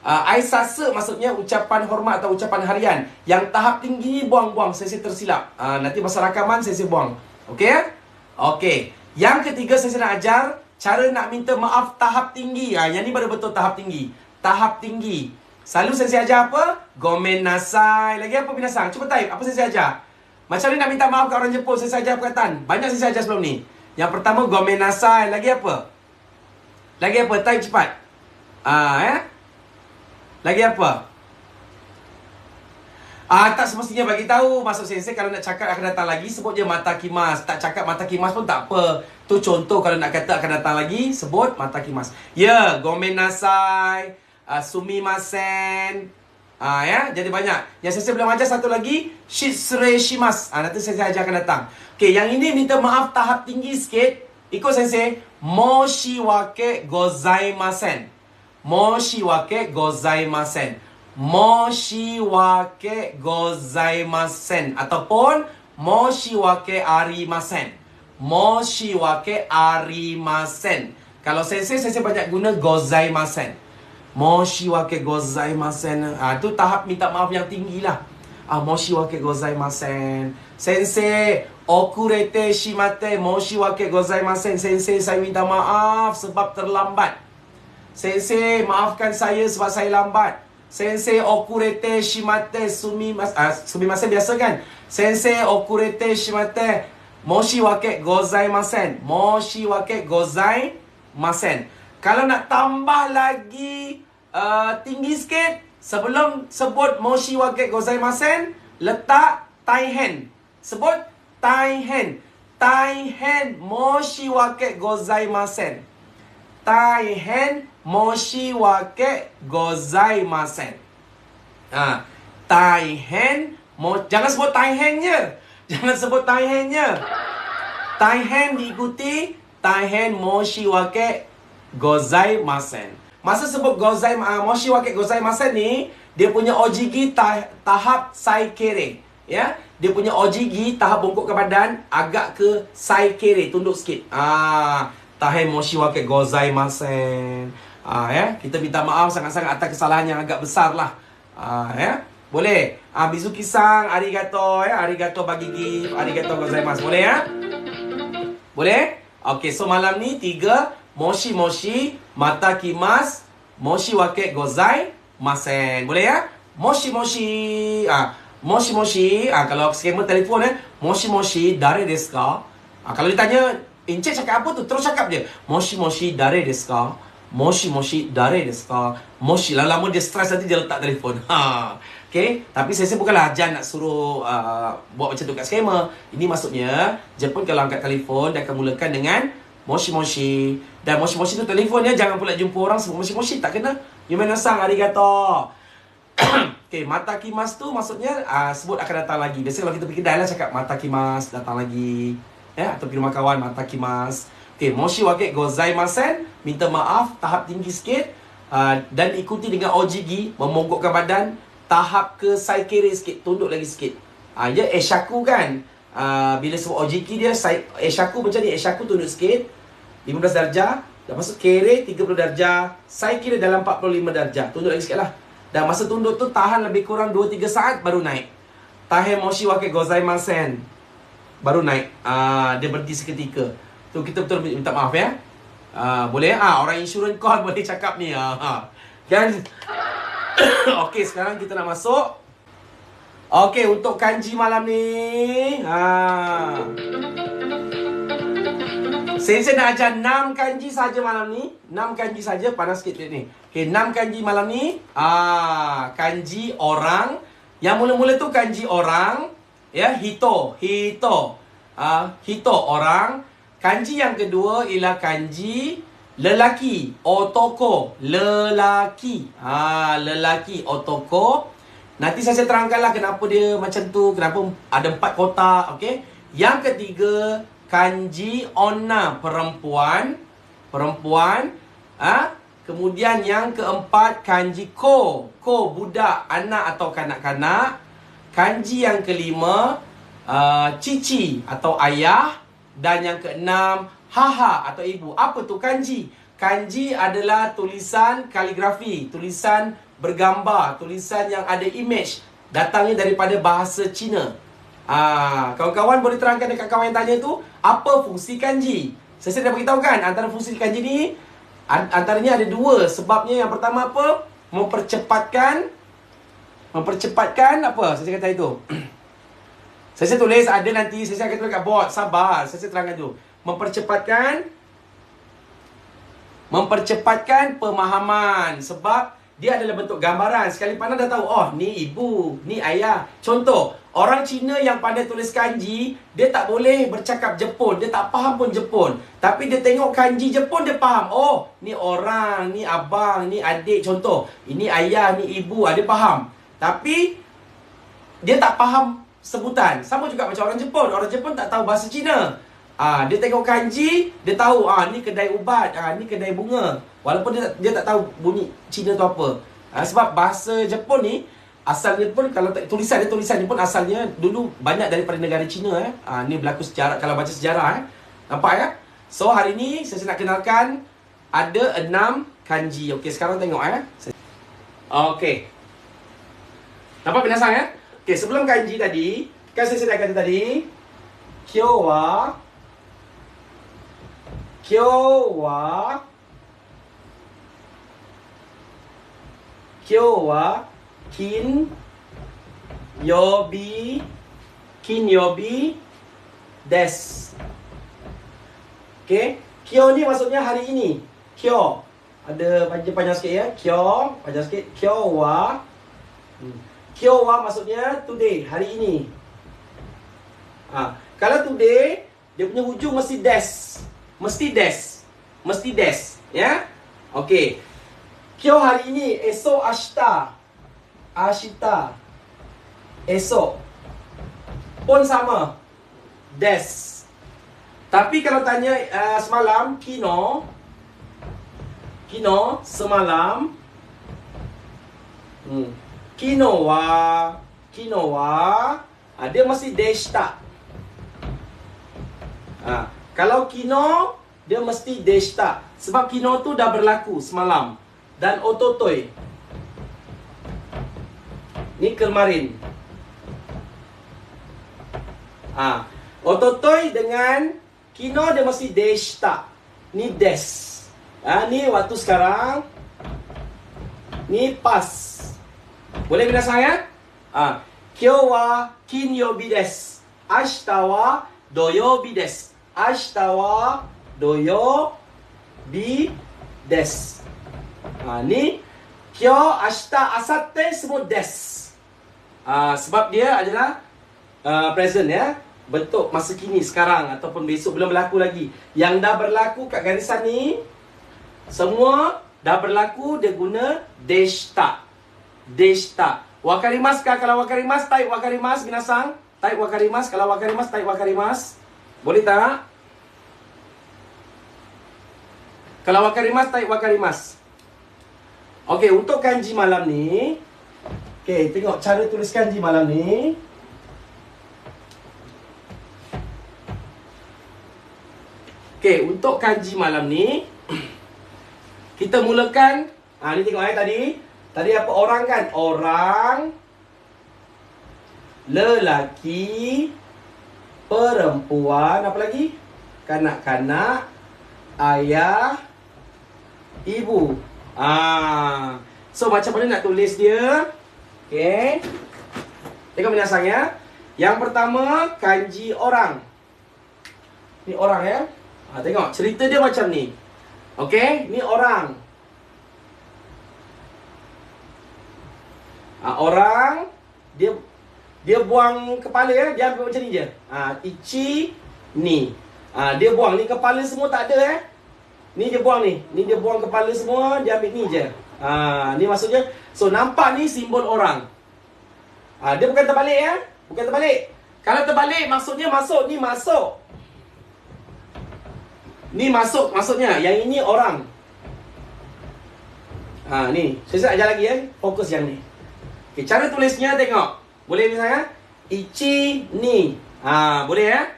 Speaker 1: Aisatsu maksudnya ucapan hormat atau ucapan harian. Yang tahap tinggi buang-buang, saya tersilap. Nanti masa rakaman saya buang. Okey ya? Okey. Yang ketiga saya nak ajar cara nak minta maaf tahap tinggi. Yang ni baru betul tahap tinggi. Tahap tinggi. Selalu saya ajar apa? Gomen nasai. Lagi apa binasang? Cuba type. Apa saya ajar? Macam ni nak minta maaf kat orang Jepun. Saya ajar perkataan. Banyak saya ajar sebelum ni. Yang pertama gomen nasai. Lagi apa? Lagi apa? Type cepat. Lagi apa? Tak semestinya bagi tahu. Maksud sensei kalau nak cakap akan datang lagi, sebut je mata kimas. Tak cakap mata kimas pun tak apa. Tu contoh kalau nak kata akan datang lagi, sebut mata kimas. Ya, gomen nasai, sumimasen. Ya, jadi banyak. Yang sensei belum ajar satu lagi, shitsure shimasu. Nanti sensei ajar akan datang. Okey, yang ini minta maaf tahap tinggi sikit. Ikut sensei. Moshiwake gozaimasen. Moshiwake gozaimasen. Moshiwake gozaimasen. Ataupun Moshiwake arimasen. Moshiwake arimasen. Kalau sensei banyak guna gozaimasen. Moshiwake gozaimasen. Tu tahap minta maaf yang tinggi lah. Moshiwake gozaimasen. Sensei, okurete shimate moshiwake gozaimasen. Sensei, saya minta maaf sebab terlambat. Sensei, maafkan saya sebab saya lambat. Sensei, okurete shimate sumimasen biasa kan? Sensei, okurete shimate moshiwake gozaimasen. Moshiwake gozaimasen. Kalau nak tambah lagi tinggi sikit, sebelum sebut moshiwake gozaimasen, letak taihen. Sebut taihen. Taihen moshiwake gozaimasen. Taihen moshiwake gozaimasen. Taihen jangan sebut taihen je. Jangan sebut taihen je. Taihen diikuti taihen moshiwake gozaimasen. Masa sebut moshiwake gozaimasen ni, dia punya ojigi tahap saikere. Ya, dia punya ojigi tahap bongkok ke badan agak ke saikere, tunduk sikit. Tahen moshiwake gozaimasen. Ya, kita minta maaf sangat-sangat atas kesalahan yang agak besar lah. Ya, boleh. Mizuki-san, arigato ya, arigato bagi gift, arigato gozaimasu. Boleh ya? Boleh? Okey, so malam ni 3 moshi-moshi Mata kimas moshi wake gozai masen. Boleh ya? Moshi moshi. Moshi moshi. Kalau skema telefon moshi moshi dare desu ka? Kalau ditanya, Encik cakap apa tu? Terus cakap dia. Moshi moshi dare desu ka? Moshi moshi dare desu ka? Moshi. Lama-lama dia stres nanti dia letak telefon. Okay? Tapi saya bukanlah ajar nak suruh buat macam tu kat skema. Ini maksudnya, Jepun kalau angkat telefon, dia akan mulakan dengan moshi moshi. Dan moshi moshi tu telefonnya jangan pula jumpa orang sebut moshi moshi. Tak kena. Yumenasang, arigato. Okay, mata kimas tu maksudnya sebut akan datang lagi. Biasa kalau kita pergi kedai lah cakap mata kimas, datang lagi. Atau pergi rumah kawan, mata kimas. Okay, moshi wake gozaimasen, minta maaf, tahap tinggi sikit. Dan ikuti dengan ojigi, memonggokkan badan. Tahap ke saikere sikit, tunduk lagi sikit. Dia eshaku kan. Bila sebut ojiki dia, eshaku macam ni. Eshaku tunduk sikit, 15 darjah. Lepas tu kere 30 darjah. Saikere dalam 45 darjah. Tunduk lagi sikit lah. Dan masa tunduk tu tahan lebih kurang 2-3 saat baru naik. Tahe moshi wake gozaimasen, baru naik. Dia berhenti seketika. Tu kita betul minta maaf ya. Boleh? Orang insurans call boleh cakap ni. Kan? Okey, sekarang kita nak masuk. Okey, untuk kanji malam ni. Sensei nak ajar 6 kanji saja malam ni. 6 kanji saja, panas sikit ni. Okey, 6 kanji malam ni. Kanji orang. Yang mula-mula tu kanji orang. Ya, hito. Hito orang. Kanji yang kedua ialah kanji lelaki, otoko, lelaki. Lelaki, otoko. Nanti saya terangkanlah kenapa dia macam tu, kenapa ada 4 kotak, okey. Yang ketiga, kanji onna, perempuan. Kemudian yang keempat, kanji ko, budak, anak atau kanak-kanak. Kanji yang kelima, cici atau ayah. Dan yang keenam, haha atau ibu. Apa tu kanji? Kanji adalah tulisan kaligrafi, tulisan bergambar, tulisan yang ada image. Datangnya daripada bahasa Cina. Kawan-kawan boleh terangkan dekat kawan yang tanya tu, apa fungsi kanji? Saya dah beritahu kan, antara fungsi kanji ni, antaranya ada 2. Sebabnya yang pertama apa? Mempercepatkan apa? Saya kata itu. Saya tulis ada nanti, saya akan tulis kat board. Sabar, saya terangkan tu. Mempercepatkan pemahaman. Sebab dia adalah bentuk gambaran. Sekali pandang dah tahu, oh ni ibu, ni ayah. Contoh, orang Cina yang pandai tulis kanji, dia tak boleh bercakap Jepun. Dia tak faham pun Jepun. Tapi dia tengok kanji Jepun, dia faham. Oh, ni orang, ni abang, ni adik. Contoh, ini ayah, ni ibu. Dia faham. Tapi dia tak faham sebutan. Sama juga macam orang Jepun. Orang Jepun tak tahu bahasa Cina. Dia tengok kanji, dia tahu ni kedai ubat, ni kedai bunga. Walaupun dia tak tahu bunyi Cina tu apa. Sebab bahasa Jepun ni asalnya pun, kalau tulisan ni pun asalnya dulu banyak daripada negara Cina. Ni berlaku sejarah, kalau baca sejarah. Nampak ya? So hari ni saya nak kenalkan ada 6 kanji. Okey, sekarang tengok Okey. Nampak binasang ya? Okey, sebelum kanji tadi, kan saya dah kata tadi, Kyo wa kin yobi des. Okey, kyo ni maksudnya hari ini. Kyo ada panjang sikit ya. Kyo panjang sikit. Kyo wa maksudnya today, hari ini. Kalau today, dia punya hujung mesti des. Mesti des. Ya? Okey. Kyo hari ini, esok ashita. Esok. Pun sama. Des. Tapi kalau tanya semalam, kino, semalam. Kino wa, dia mesti deshita. Kalau kino, dia mesti deshita. Sebab kino tu dah berlaku semalam. Dan ototoi, ni kemarin. Ototoi dengan kino dia mesti deshita. Ni des. Ni waktu sekarang. Ni pas. Boleh minasan ya? Kyou wa kinyobi desu. Ashita wa doyobi desu. Ashita wa doyobi desu. Ni kyo, ashita, asatte semua desu. Sebab dia adalah present ya. Bentuk masa kini sekarang ataupun besok, belum berlaku lagi. Yang dah berlaku kat garisan ni semua dah berlaku, dia guna deshita. Deshita. Wakarimasu ka? Kalau wakarimasu, type wakarimasu minasan. Type wakarimasu. Kalau wakarimasu, type wakarimasu. Boleh tak? Kalau wakarimasu, type wakarimasu. Okey, untuk kanji malam ni. Okey, tengok cara tulis kanji malam ni. Okey, untuk kanji malam ni kita mulakan. Ni tengok tadi. Tadi apa orang kan? Orang, lelaki, perempuan, apa lagi? Kanak-kanak, ayah, ibu. So macam mana nak tulis dia? Okey. Tengok minasan ya. Yang pertama, kanji orang. Ni orang ya. Tengok cerita dia macam ni. Okey, ni orang. Orang dia buang kepala ya, dia ambil macam ni je. Ichi ni. Dia buang ni, kepala semua tak ada Ni dia buang ni. Ni dia buang kepala semua, dia ambil ni je. Ni maksudnya. So nampak ni simbol orang. Dia bukan terbalik ya. Bukan terbalik. Kalau terbalik maksudnya masuk, ni masuk. Ni masuk maksudnya. Yang ini orang. Ni. Saya ajar lagi ya. Fokus yang ni. Okay, cara tulisnya tengok. Boleh misalnya? Ichi ni. Boleh ya?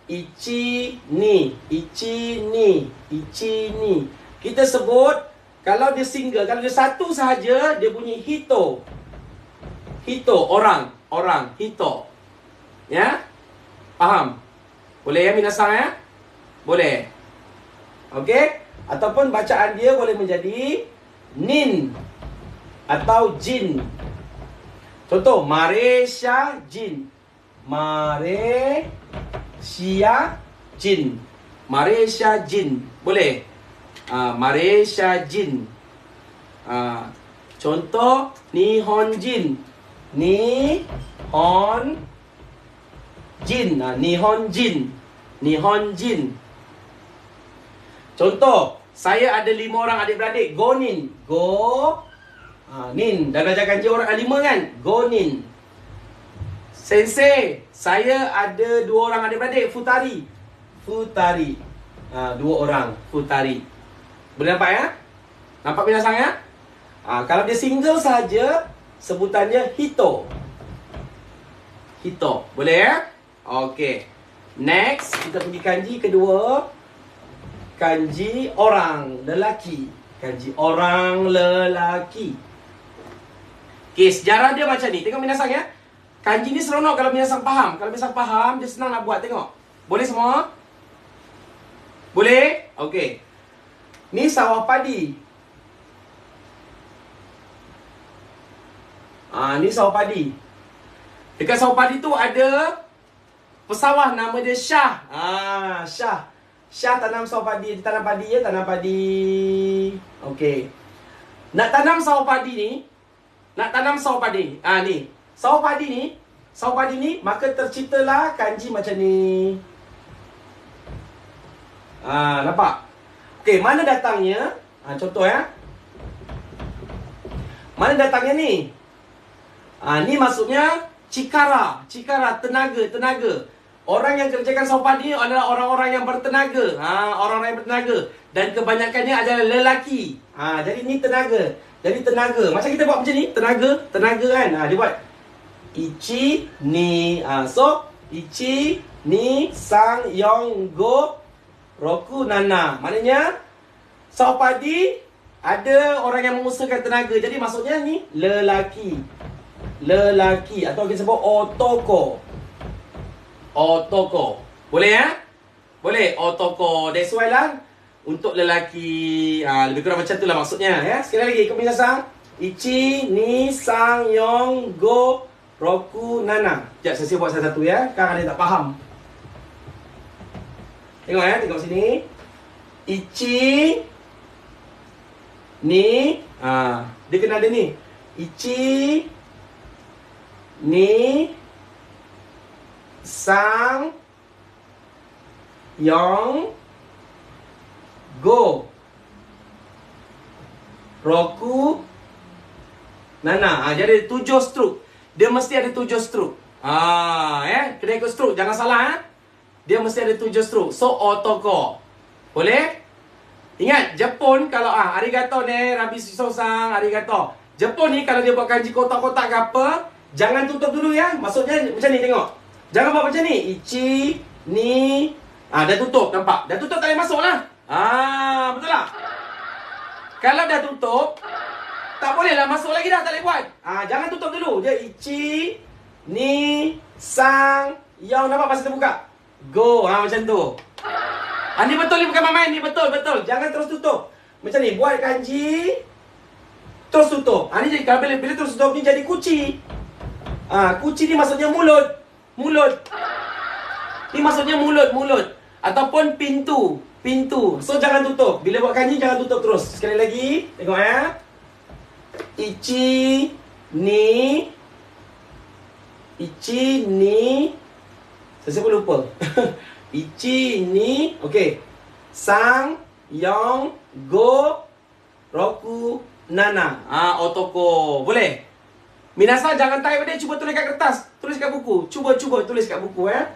Speaker 1: Ichi ni. Ichi ni. Ichi ni. Kita sebut, kalau dia single, kalau dia satu sahaja, dia bunyi hito. Hito, orang. Orang, hito. Ya? Faham? Boleh ya minasan ya? Boleh. Okey? Ataupun bacaan dia boleh menjadi nin atau jin. Contoh, Malaysia jin. Malaysia jin. Malaysia jin. Boleh? Malaysia jin. Contoh, Nihon jin. Nihon jin. Nihon jin. Nihon jin. Contoh, saya ada 5 orang adik-beradik. Gonin. Nin. Dah belajar kanji orang 5 kan? Gonin. Sensei, saya ada 2 orang adik-beradik. Futari. Futari. 2 orang. Futari. Boleh nampak ya? Nampak minasan ya? Kalau dia single saja, sebutannya hito. Hito. Boleh ya? Okey. Next, kita pergi kanji kedua. Kanji orang lelaki. Kanji orang lelaki. Okey, sejarah dia macam ni. Tengok minasan ya. Kanji ni seronok kalau minasan faham. Kalau minasan faham, dia senang nak buat. Tengok. Boleh semua? Boleh? Okey. Ni sawah padi. Ni sawah padi. Dekat sawah padi tu ada pesawah nama dia Syah. Syah. Syah tanam sawah padi. Dia tanam padi ya, tanam padi. Okey. Nak tanam sawah padi ni, nak tanam sawah padi. Ni. Sawah padi ni, maka terciptalah kanji macam ni. Nampak? Okey, mana datangnya? Contoh ya. Mana datangnya ni? Ni maksudnya cikara. Cikara, tenaga. Orang yang kerjakan sawah padi adalah orang-orang yang bertenaga. Orang-orang yang bertenaga. Dan kebanyakannya adalah lelaki. Jadi ni tenaga. Jadi tenaga. Macam kita buat macam ni, tenaga kan. Dia buat ichi ni. So ichi ni sang yong go roku nana. Maknanya sawah padi ada orang yang mengusahakan tenaga. Jadi maksudnya ni lelaki. Lelaki atau kita sebut otoko. Otoko. Boleh ya? Boleh otoko. That's why lah Untuk lelaki. Lebih kurang macam itulah maksudnya ya. Sekali lagi ikut minasang. Ichi, ni, sang, yong, go, roku, nana. Sekejap saya buat satu-satu ya. Kan ada yang tak faham. Tengok ya, tengok sini. Ichi, ni, dia kena ada ni. Ichi, ni, sang, yong, go, roku, nana. Jadi 7 stroke. Dia mesti ada 7 stroke. Kena ikut stroke, jangan salah Dia mesti ada 7 stroke. So otoko. Boleh? Ingat, Jepun kalau arigato ne, Rabi Suso-san, arigato. Jepun ni kalau dia buat kanji kotak-kotak ke apa, jangan tutup dulu ya. Maksudnya macam ni, tengok. Jangan buat macam ni. Ichi, ni. Dah tutup, nampak? Dah tutup, tak boleh masuk lah. Betul tak? Kalau dah tutup, tak boleh lah masuk lagi dah, tak boleh buat. Jangan tutup dulu. Dia ichi, ni, sang, yang nampak masa terbuka. Go, macam tu. Ni betul ni, bukan main, ni betul. Jangan terus tutup. Macam ni, buat kanji, terus tutup. Ni jadi, kalau bila terus tutup ni jadi kuci. Kuci ni maksudnya mulut. Ni maksudnya mulut. Ataupun pintu. So jangan tutup. Bila buat kanji jangan tutup terus. Sekali lagi, tengok ya. Ichi, ni. Saya pun lupa. Ichi, ni. Okey. Sang, yong, go, roku, nana. Otoko. Boleh? Minasa jangan type dia, cuba tulis kat kertas. Tulis kat buku. Cuba tulis kat buku ya.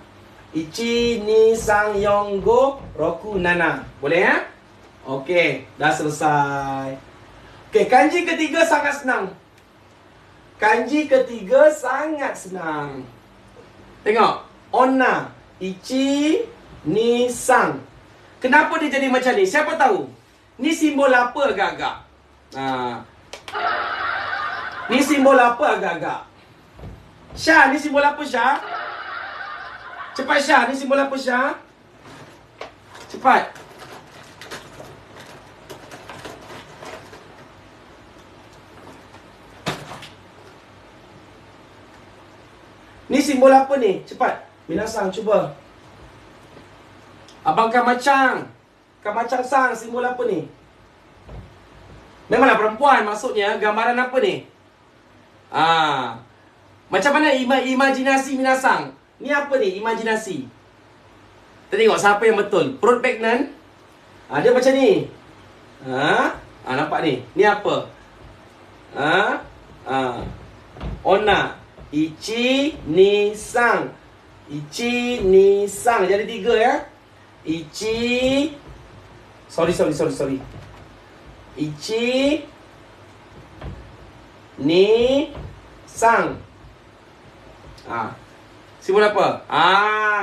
Speaker 1: Ichi, ni, sang, yong, go, roku, nana. Boleh ya? Okey, dah selesai. Okey, kanji ketiga sangat senang. Tengok. Onna. Ichi, ni, sang. Kenapa dia jadi macam ni? Siapa tahu? Ni simbol apa agak-agak? Ni simbol apa agak-agak? Syah, ni simbol apa Syah? Cepat Syah, ni simbol apa Syah? Cepat. Ni simbol apa ni? Cepat. Minasang, cuba. Abang Kamacang sang, simbol apa ni? Memanglah perempuan, maksudnya gambaran apa ni? Macam mana imajinasi minasang? Ni apa ni imajinasi? Kita tengok siapa yang betul. Perut pregnant. Dia macam ni. Nampak ni. Ni apa? Onna. Ichi, ni, sang. Ichi, ni, sang. Jadi 3 ya. Ichi. Sorry. Ichi, ni, sang. Simbol apa?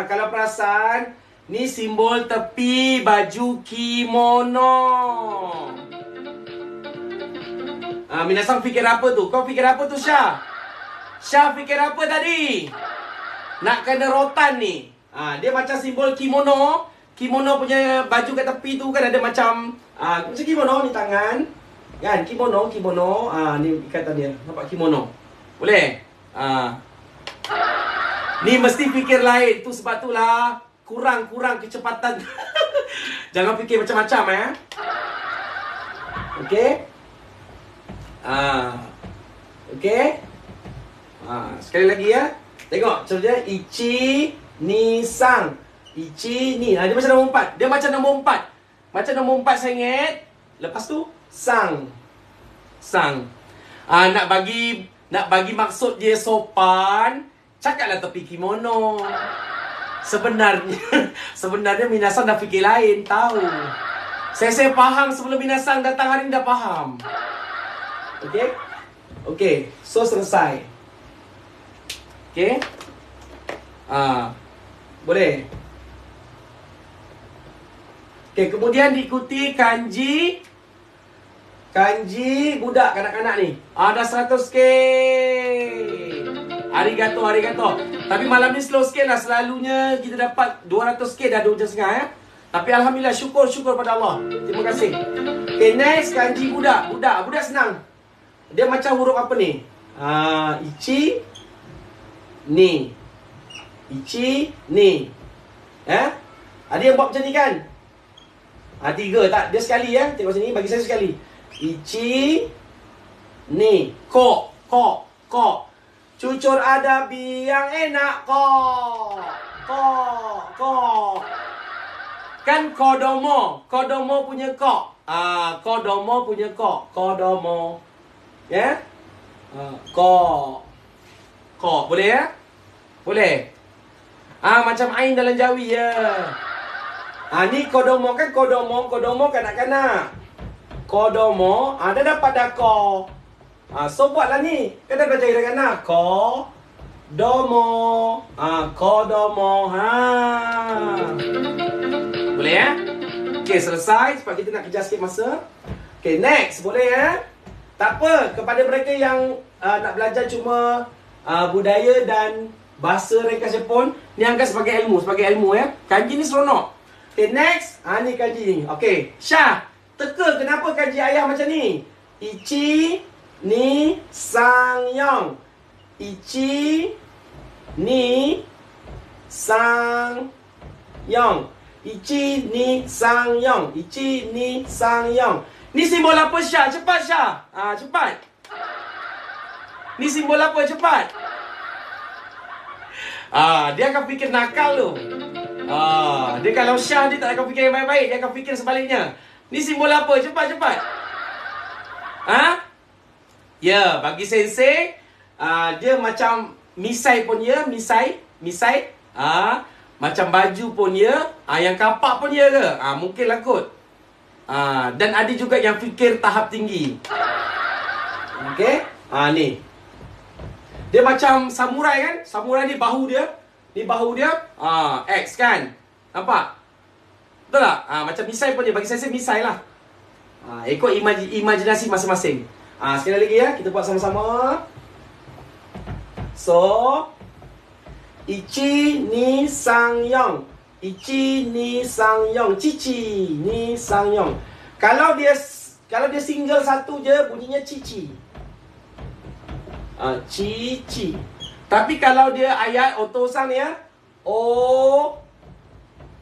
Speaker 1: Kalau perasan, ni simbol tepi baju kimono. Minasang fikir apa tu? Kau fikir apa tu Syah? Syah fikir apa tadi? Nak kena rotan ni. Dia macam simbol kimono. Kimono punya baju kat tepi tu kan ada macam kimono ni tangan. Kan? Kimono. Ni ikatan dia. Nampak kimono? Boleh? Ni mesti fikir lain. Tu sebab itulah kurang kecepatan. Jangan fikir macam-macam ya. Okey? Okey? Sekali lagi ya. Tengok contohnya ichi, ni, sang. Ichi, ni. Dia macam nombor 4. Dia macam nombor 4. Macam nombor 4 saya ingat. Lepas tu sang. Nak bagi maksud dia sopan, cakaplah tepi kimono. Sebenarnya minasang dah fikir lain, tahu. Saya faham sebelum minasang datang hari ni dah faham. Okey. So selesai. Okey. Boleh. Okey, kemudian diikuti kanji budak kanak-kanak ni. Dah 100k. Arigato. Tapi malam ni slow sikit lah. Selalunya kita dapat 200k dah 2 jam setengah ya. Tapi alhamdulillah, syukur pada Allah. Terima kasih. Okay, next kanji budak. Budak senang. Dia macam huruf apa ni? Ichi ni. Ichi ni. Ada yang buat macam ni kan? 3 tak? Dia sekali ya. Tengok sini, bagi saya sekali. Ichi ni. Kok. Cucur adabi yang enak. Kok. Kan kodomo punya kok. Kodomo punya kok. Kodomo. Ya? Kok. Boleh ya? Boleh. Macam ain dalam Jawi ya. Ni kodomo kan kodomo kanak-kanak. Kodomo, dia dapat dah ko. So buatlah ni. Kan dah belajar kanak-kanak. Kodomo. Kodomo. Boleh ya? Okay, selesai. Sebab kita nak kejar sikit masa. Okay, next. Boleh ya? Tak apa. Kepada mereka yang nak belajar cuma budaya dan bahasa ringkas Jepun, ni anggap sebagai ilmu ya. Kanji ni seronok. Okay, next. Ni kanji ni. Okay, Syah. Teka kenapa kanji ayah macam ni? Ichi ni sangyong. Ichi ni sangyong. Ichi ni sangyong. Ichi ni sangyong. Ni simbol apa, Syah? Cepat, Syah. Cepat. Ni simbol apa? Cepat. Dia akan fikir nakal tu. Dia kalau Syah, dia tak akan fikir yang baik-baik. Dia akan fikir sebaliknya. Ni simbol apa? Cepat. Ya, bagi sensei, dia macam misai pun ya. Misai. Macam baju pun ya. Yang kapak pun ya ke? Mungkinlah kot. Dan ada juga yang fikir tahap tinggi. Okay. Ni. Dia macam samurai kan? Samurai ni bahu dia. Ni bahu dia. X kan? Nampak? Betul tak? Macam misai pun dia. Bagi saya misai lah. Ikut imajinasi masing-masing. Sekali lagi ya. Kita buat sama-sama. So, Ichi ni sangyong. Ichi ni sangyong. Cici ni sangyong. Kalau dia single satu je, bunyinya cici. Cici. Tapi kalau dia ayat otosang ni ya.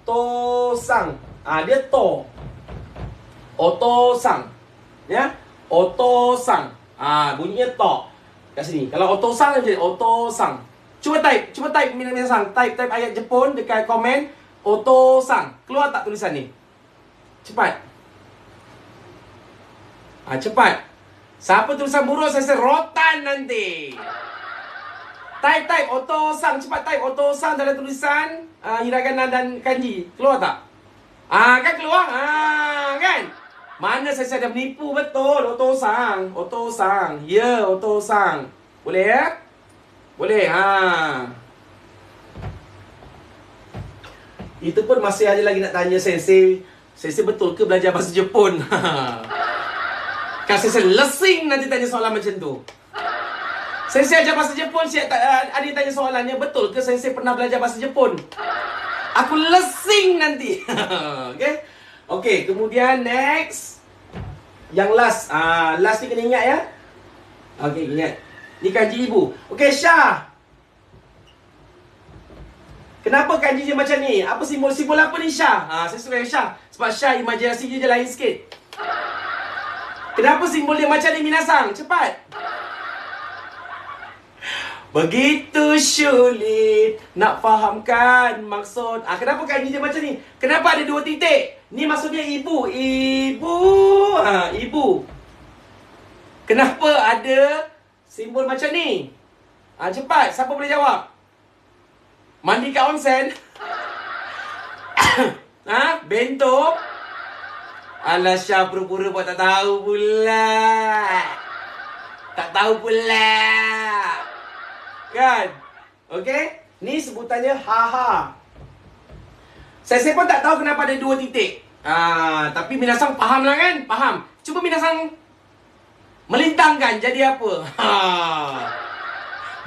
Speaker 1: Otosang. Dia to. Otosang. Ya. Otosang. Bunyinya to. Kat sini. Kalau otosang dia jadi otosang. Cuba type minasang. Type ayat Jepun dekat komen. Otosang. Keluar tak tulisan ni? Cepat. Cepat. Siapa tulisan buruk saya rotan nanti. Type otosang. Cepat type otosang dalam tulisan hiragana dan kanji. Keluar tak? Kan keluar? Kan? Mana saya dah menipu betul. Otosang. Ya, otosang. Boleh ya? Boleh. Itu pun masih ada lagi nak tanya sensei. Sensei betul ke belajar bahasa Jepun? Kan sensei lesing nanti tanya soalan macam tu. Sensei ajar bahasa Jepun, ada yang tanya soalannya, betul ke sensei pernah belajar bahasa Jepun? Aku lesing nanti. Okay, kemudian next. Yang last. Last ni kena ingat ya. Okay, ingat. Ni kanji ibu. Okay, Syah. Kenapa kanji dia macam ni? Apa simbol apa ni, Syah? Saya suka Syah. Sebab Syah imajinasi dia lain sikit. Kenapa simbol dia macam ni, minasang? Cepat. Begitu sulit nak fahamkan maksud. Kenapa kanji dia macam ni? Kenapa ada 2 titik? Ni maksudnya ibu. Ibu. Kenapa ada simbol macam ni? Cepat, siapa boleh jawab? Mandi kat onsen? Bento? Alah, Syah pura-pura buat tak tahu pula. Kan? Okay? Ni sebutannya haha. Saya pun tak tahu kenapa ada 2 titik. Tapi minasang faham lah kan? Faham. Cuba minasang melintangkan jadi apa?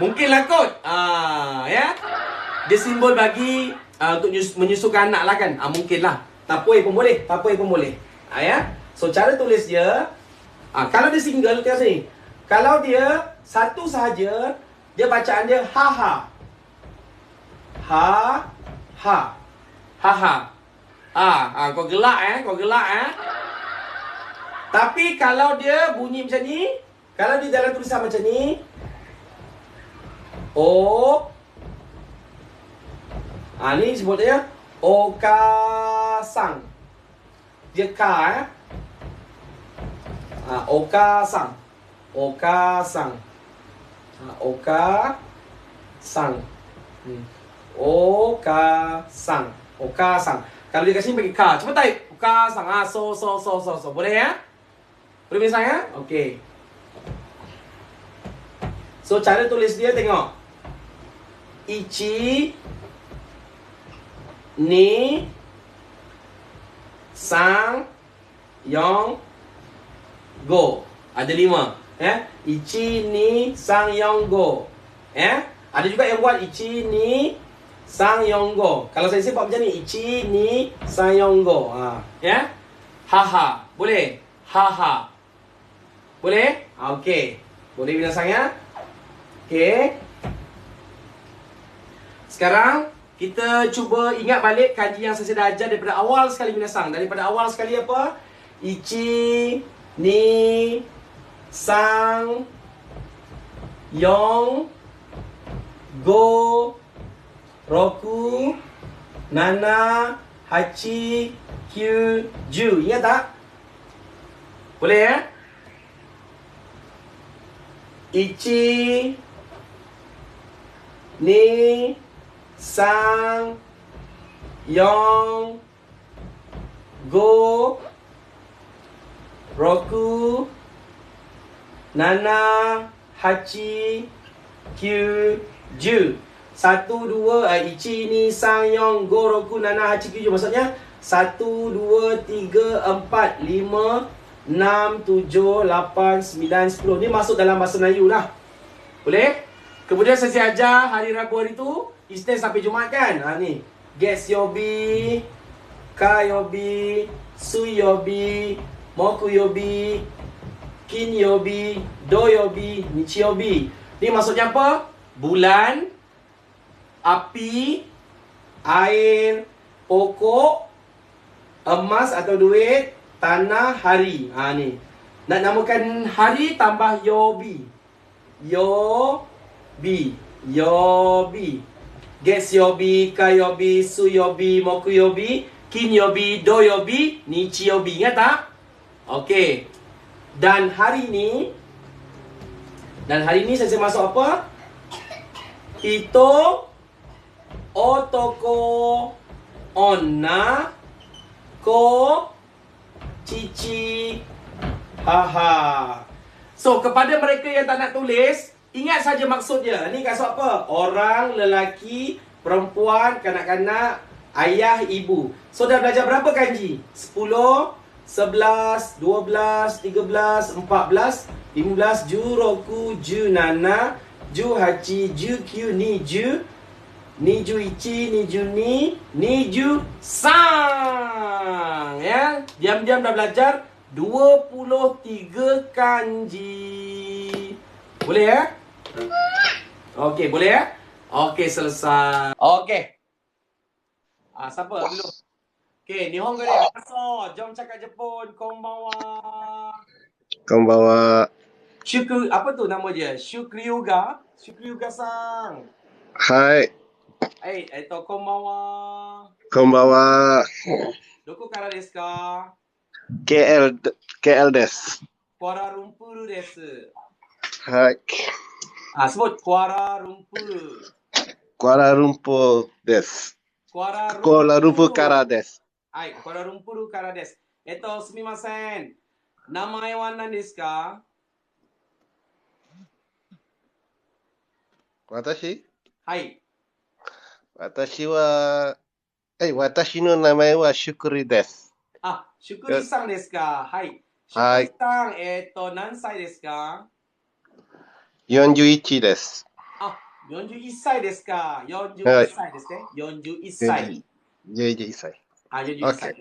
Speaker 1: Mungkinlah kot. Ya? Dia simbol bagi untuk menyusukan anak lah kan? Mungkinlah. Tapui pun boleh, tapui pun boleh. Ya. So cara tulis dia, kalau dia single tengok sini. Kalau dia satu sahaja, dia bacaan dia ha ha. Ha ha. Ha ha. Kau gelak kau gelak. Tapi kalau dia bunyi macam ni, kalau di dalam tulisan macam ni, O. Ni sebut dia Okasang. Dia ka Okasang. Okasang. Okasang. Okasang. Okasang. Kalau dia kat sini bagi ka. Cuba type. Okasang. So. Boleh ya? Boleh misal ya? Okey. So cara tulis dia tengok. Ichi ni sang yong go. Ada 5. Ichi ni sang yong go. Ada juga yang buat ichi ni sang yong go. Kalau saya buat macam ni, ichi ni sang yong go. Ha. Boleh? Ha. Boleh? Okey. Boleh binasang ya? Okey. Sekarang kita cuba ingat balik kanji yang saya dah ajar daripada awal sekali binasang. Daripada awal sekali apa? Ichi ni sang yong go roku nana hachi kyu ju. Ingat tak? Boleh ya? Ichi ni sang yong go roku nana hachi kyu ju. 1, 2 ichi ni sang yong go roku nana hachi kyu ju. Maksudnya 1, 2, 3, 4, 5, 6, 7, 8, 9, 10. Ni masuk dalam bahasa Melayu lah. Boleh? Kemudian saya ajar hari Rabu hari tu Isnin sampai Jumaat kan. Ni Ges yobi, Ka yobi, Su yobi, Moku yobi, Kin yobi, Do yobi, Nichi yobi. Ni maksudnya apa? Bulan, api, air, pokok, emas atau duit, tanah, hari. Ni nak namakan hari tambah yobi. Yobi. Ges yobi, Ka yobi, Su yobi, Moku yobi, Kin yobi, Do yobi, Nichi yobi. Ingat tak? Okey. Dan hari ni saya masuk apa? Ito otoko onna ko cici haha. So kepada mereka yang tak nak tulis, ingat saja maksud dia. Ni maksud apa? Orang, lelaki, perempuan, kanak-kanak, ayah, ibu. So dah belajar berapa kanji? 10, 11, 12, 13, 14, 15, ju roku, ju nana, ju hachi, ju kyu, ni ju, ni ju ichi, ni ju ni ju sang. Ya, diam-diam dah belajar 23 kanji. Boleh ya? Okey, boleh ya? Okey, selesai. Okey. Siapa dulu? Okey, Nihongo de aso. Jom cakap Jepun. Konbanwa.
Speaker 3: Konbanwa.
Speaker 1: Apa tu nama dia? Shukryuga? Shukryuga-san.
Speaker 3: Hai.
Speaker 1: Konbanwa.
Speaker 3: Konbanwa.
Speaker 1: Doko kara desu ka?
Speaker 3: KL desu.
Speaker 1: Kuala Lumpur desu.
Speaker 3: Hai.
Speaker 1: Sebut Kuala Lumpur.
Speaker 3: Kuala Lumpur desu. Kuala Lumpur kara desu.
Speaker 1: Kuala Lumpur kara desu. Sumimasen. Namae wa nan desu ka?
Speaker 3: Watashi?
Speaker 1: Hai.
Speaker 3: Watashi wa watashi no namae wa Shukuri desu.
Speaker 1: Shukuri-san desu ka? Hai.
Speaker 3: Hai.
Speaker 1: Shukuri-san, nan sai desu ka?
Speaker 3: 41です。
Speaker 1: 41歳ですか。41歳ですね。41歳。
Speaker 3: 41歳。
Speaker 1: 42歳。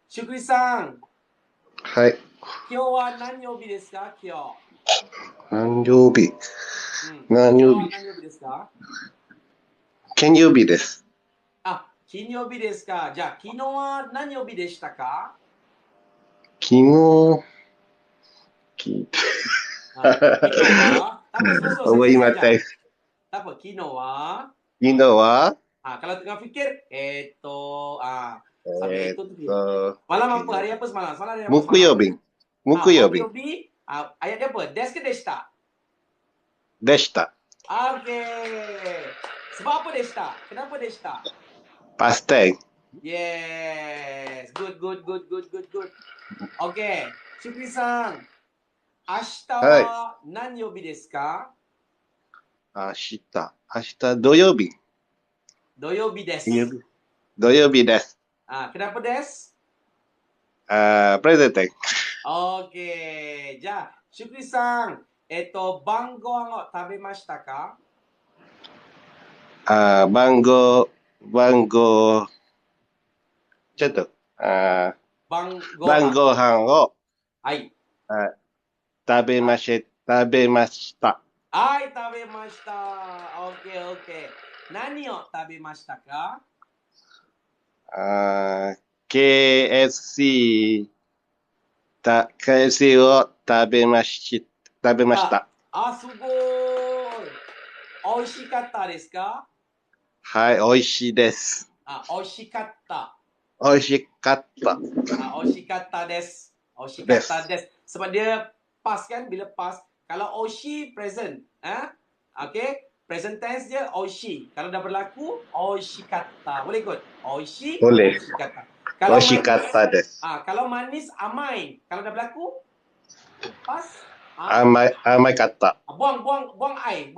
Speaker 1: シュクリさん、
Speaker 3: はい。
Speaker 1: 今日は何曜日ですか今日。
Speaker 3: 何曜日何曜日
Speaker 1: 今日は何曜日ですか
Speaker 3: 金曜日です。
Speaker 1: 金曜日ですか。じゃあ、昨日は何曜日でしたか
Speaker 3: 昨日、
Speaker 1: 昨日は
Speaker 3: 覚えません。
Speaker 1: 昨日は
Speaker 3: 昨日は
Speaker 1: kalau tengah fikir, sampai itu tuh. Malam apa? Hari apa semalam? Semalam hari apa semalam?
Speaker 3: 木曜日。木曜日
Speaker 1: Ayatnya apa? Desu ke deshita?
Speaker 3: でした。
Speaker 1: Oke. Sebab apa deshita? Kenapa deshita?
Speaker 3: Past time.
Speaker 1: Yes. Good. Oke. Shukri-san. 明日は何曜日ですか
Speaker 3: 明日土曜日。
Speaker 1: 土曜日です。
Speaker 3: 土曜日です。
Speaker 1: Kenapa des?
Speaker 3: プレゼント。
Speaker 1: Oke. じゃあ、Shukriさん、晩ご飯を食べましたか
Speaker 3: 晩ごちょっと、
Speaker 1: 晩ご
Speaker 3: 晩ご飯を
Speaker 1: はい。
Speaker 3: 食べました。
Speaker 1: はい、食べました。OK。何を食べましたか
Speaker 3: KFC を食べました。
Speaker 1: すごい。美味しかったですか
Speaker 3: はい、美味しいです。
Speaker 1: 美味しかった。
Speaker 3: 美味しかった
Speaker 1: です。Sebab dia pas kan, bila pas. Kalau oishi present, okay? Present tense dia oishi. Kalau dah berlaku, oishikatta. Boleh ikut? Oishi,
Speaker 3: boleh.
Speaker 1: Oishikatta.
Speaker 3: Oishikatta desu.
Speaker 1: Kalau manis, amai. Kalau dah berlaku, pas.
Speaker 3: Amai katta.
Speaker 1: Buang ai.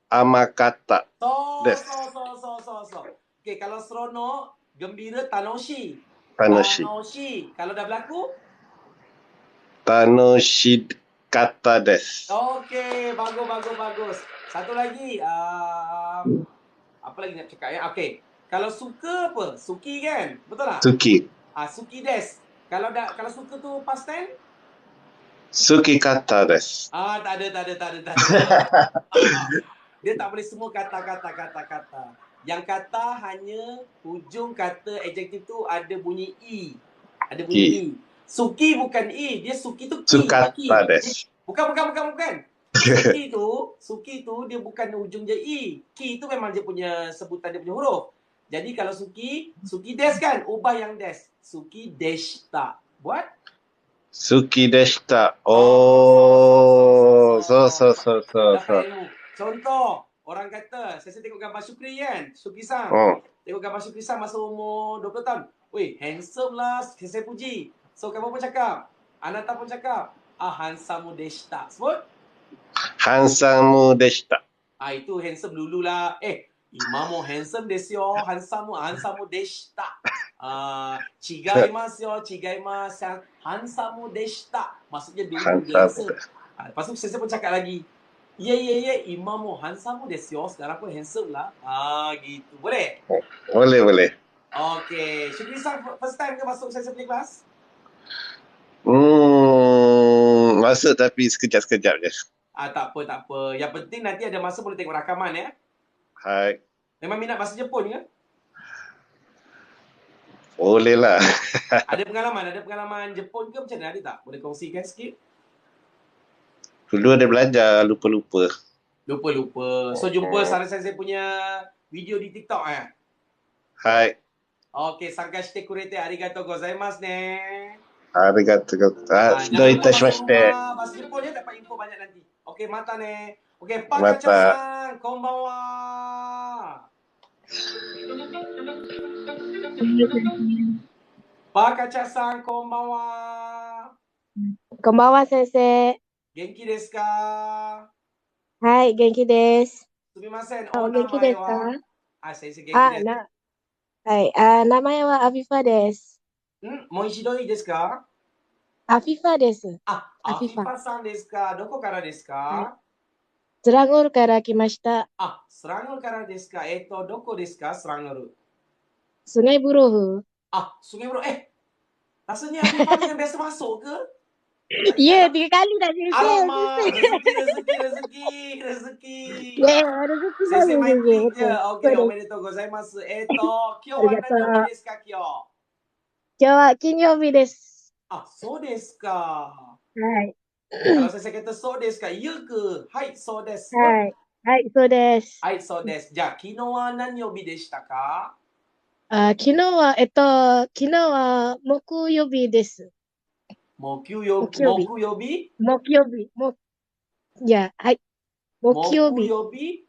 Speaker 3: Amakatta desu.
Speaker 1: So. Okay, kalau seronok, gembira, tanoshi. Kalau dah berlaku,
Speaker 3: tanoshikatta desu.
Speaker 1: Okey, bagus. Satu lagi, apa lagi nak cakap ya? Okey, kalau suka apa? Suki kan? Betul tak?
Speaker 3: Suki.
Speaker 1: Suki desu. Kalau suka tu past tense?
Speaker 3: Sukikatta desu.
Speaker 1: Tak ada. Dia tak boleh semua kata. Yang kata hanya hujung kata adjektif tu ada bunyi i. Suki bukan i, dia suki tu ki.
Speaker 3: Sukatta desu.
Speaker 1: Bukan. Suki tu dia bukan ujung je i. Ki tu memang dia punya sebutan, dia punya huruf. Jadi kalau suki des kan, ubah yang des. Suki deshita. Buat?
Speaker 3: Suki deshita. So.
Speaker 1: Contoh, orang kata, saya tengok gambar Syukri kan? Syukri-san. Tengok gambar Syukri-san masa umur 20 tahun. Weh, handsome lah, saya puji. So, kamu pun cakap. Anata pun cakap. Handsome deshita. Sebut?
Speaker 3: Handsome deshita.
Speaker 1: Itu handsome dulu lah. Imamo handsome desu yo. Handsome deshita. Chigaimasu. Handsome deshita. Maksudnya dulu dia handsome. Lepas tu saya pun cakap lagi. Imamo handsome desu yo. Sekarang pun handsome lah. Gitu. Boleh?
Speaker 3: Boleh.
Speaker 1: Okay. Syukri-san first time ke masuk saya punya kelas?
Speaker 3: Masuk tapi sekejap je.
Speaker 1: Tak apa. Yang penting nanti ada masa boleh tengok rakaman ya.
Speaker 3: Hai.
Speaker 1: Memang minat bahasa Jepun ke?
Speaker 3: Boleh lah.
Speaker 1: Ada pengalaman Jepun ke macam mana? Ada tak? Boleh kongsikan sikit?
Speaker 3: Dulu ada belajar, lupa-lupa.
Speaker 1: So jumpa Sarah-San saya punya video di TikTok
Speaker 3: Hai.
Speaker 1: Okay, sankashite kurete arigatou gozaimasu ne.
Speaker 3: Arigatou gozaimasu. Do itashimashite.
Speaker 1: Bahasa Jepun ya, dapat info banyak nanti. Okay, mata ne. Okay, Pakacho-san, konbanwa. Pakacha-san, konbanwa.
Speaker 4: Konbanwa, sensei.
Speaker 1: Genki desu ka?
Speaker 4: Hai, genki desu.
Speaker 1: Sumimasen,
Speaker 4: Genki desu ka?
Speaker 1: Sensei genki desu.
Speaker 4: はい、名前はアフィファです。
Speaker 1: もう一度いいですか？
Speaker 4: アフィファです。
Speaker 1: アフィファさんですか？どこからですか？
Speaker 4: スランゴールから来ました。
Speaker 1: スランゴールからですか？どこですか？スランゴール。
Speaker 4: Sungai Buroh.
Speaker 1: Ah, Sungai Buloh. Rasanya Afifah dengan biasa masuk ke? Tak
Speaker 4: Ya,
Speaker 1: ingatlah.
Speaker 4: 3 kali dah sensei.
Speaker 1: Alamak, rezeki.
Speaker 4: Ya, rezeki
Speaker 1: Sensei
Speaker 4: baru
Speaker 1: main
Speaker 4: sensei.
Speaker 1: trick je.
Speaker 4: Betul.
Speaker 1: Okay,
Speaker 4: Betul.
Speaker 1: omedetou gozaimasu. Kyo wa
Speaker 4: Arigato.
Speaker 1: nanyobi desu ka, kyo?
Speaker 4: 今日は金曜日です。
Speaker 1: Ah, so desu ka.
Speaker 4: はい。
Speaker 1: Kalau saya kata so desu ka, iya ke? Hai, so desu.
Speaker 4: はい。はい、そうです。
Speaker 1: はい、そうです。じゃあ、昨日は何曜日でしたか？
Speaker 4: 昨日は木曜日です。
Speaker 1: 木曜
Speaker 4: 木曜日。
Speaker 1: 木曜日
Speaker 4: 木曜日。いや、はい。木曜日。
Speaker 1: 木曜日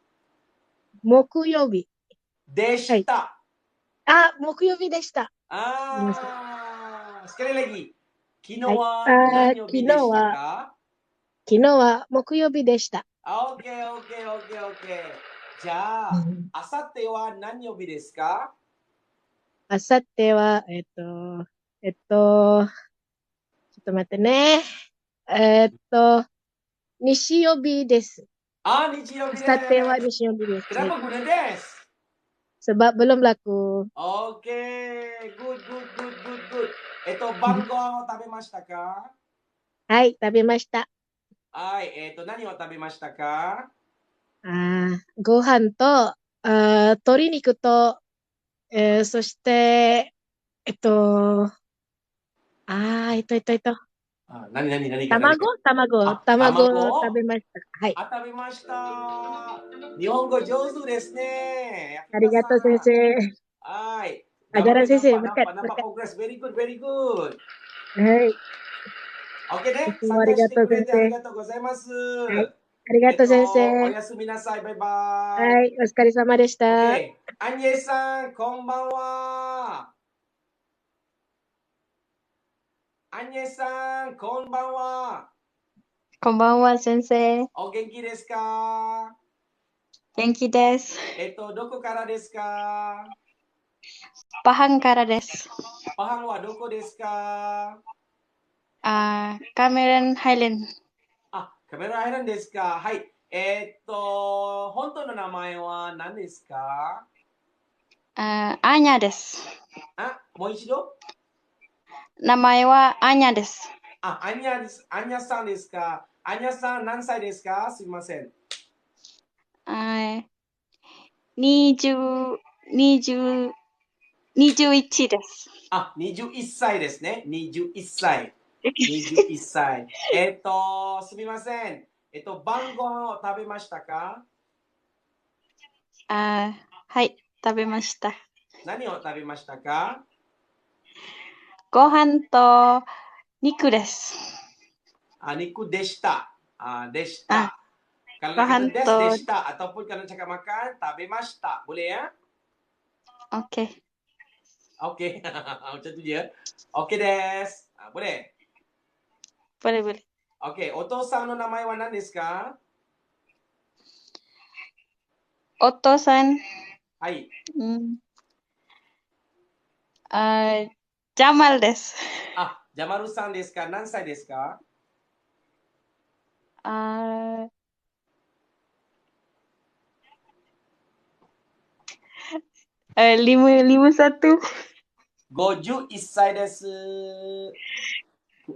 Speaker 4: 木曜日。
Speaker 1: でした。
Speaker 4: 木曜日でした。
Speaker 1: sekali lagi. 昨日
Speaker 4: はい。
Speaker 1: は何曜日でしたか？
Speaker 4: 昨日は木曜日でした。
Speaker 1: オッケー。じゃあ、あさっては何曜日ですか？
Speaker 4: あさっては、ちょっと待ってね。日曜日です。
Speaker 1: 日曜日です。
Speaker 4: Satewa ni siya bilis.
Speaker 1: Kenapa guna des?
Speaker 4: Sebab belum laku.
Speaker 1: Okay, good. 晩ご飯を食べましたか？
Speaker 4: はい、食べました。
Speaker 1: はい、何を食べましたか？
Speaker 4: ご飯と、鶏肉と、そして、何
Speaker 1: 卵
Speaker 4: 食べました。はい。
Speaker 1: 食べました。日本語上手ですね。
Speaker 4: ありがとう先生。
Speaker 1: はい。
Speaker 4: Ajaran sensei,
Speaker 1: nampak
Speaker 4: berkat.
Speaker 1: progress. Very good.
Speaker 4: はい。
Speaker 1: OK ね。
Speaker 4: いつもありがとう
Speaker 1: 参加してくれてあり
Speaker 4: 先
Speaker 1: がとうございます。
Speaker 4: 生。はい。ありがとう先生。
Speaker 1: おやすみなさい。バイバイ。
Speaker 4: はい、お疲れ様でした。
Speaker 1: OK。アニエさん、こんばんは。アニエさん、こんばんは。
Speaker 5: こんばんは、先生。
Speaker 1: お元気ですか？
Speaker 5: 元気です。
Speaker 1: どこからですか？
Speaker 5: パハンからです。
Speaker 1: パハンはどこですか？
Speaker 5: カメランハイレン。
Speaker 1: カメラアイランドですか？はい。本当の名前は何ですか？
Speaker 5: アーニャです。
Speaker 1: もう一度？
Speaker 5: 名前はアーニャです。
Speaker 1: アニャです。アニャさんですか？アニャさん何歳ですか？すみません。
Speaker 5: 21です。
Speaker 1: 21歳ですね。21歳。すみません。晩ご飯を食べましたか？
Speaker 5: はい、食べました。
Speaker 1: 何を食べましたか？
Speaker 5: ご飯と肉です。
Speaker 1: 肉でした。でし
Speaker 5: あ
Speaker 1: た。Kalau
Speaker 5: ご
Speaker 1: nak
Speaker 5: 飯
Speaker 1: kata des,
Speaker 5: と
Speaker 1: deした. Ataupun kalau cakap makan, tabemashita. Boleh ya?
Speaker 5: OK。Okey.
Speaker 1: Macam tu je. Okey des. Boleh?
Speaker 5: ブレブレ。
Speaker 1: Okey. お父さんの名前は何ですか？
Speaker 5: お父さん、
Speaker 1: はい。
Speaker 5: ジャマルです。
Speaker 1: ジャマルさんですか？何歳ですか？51。51歳です。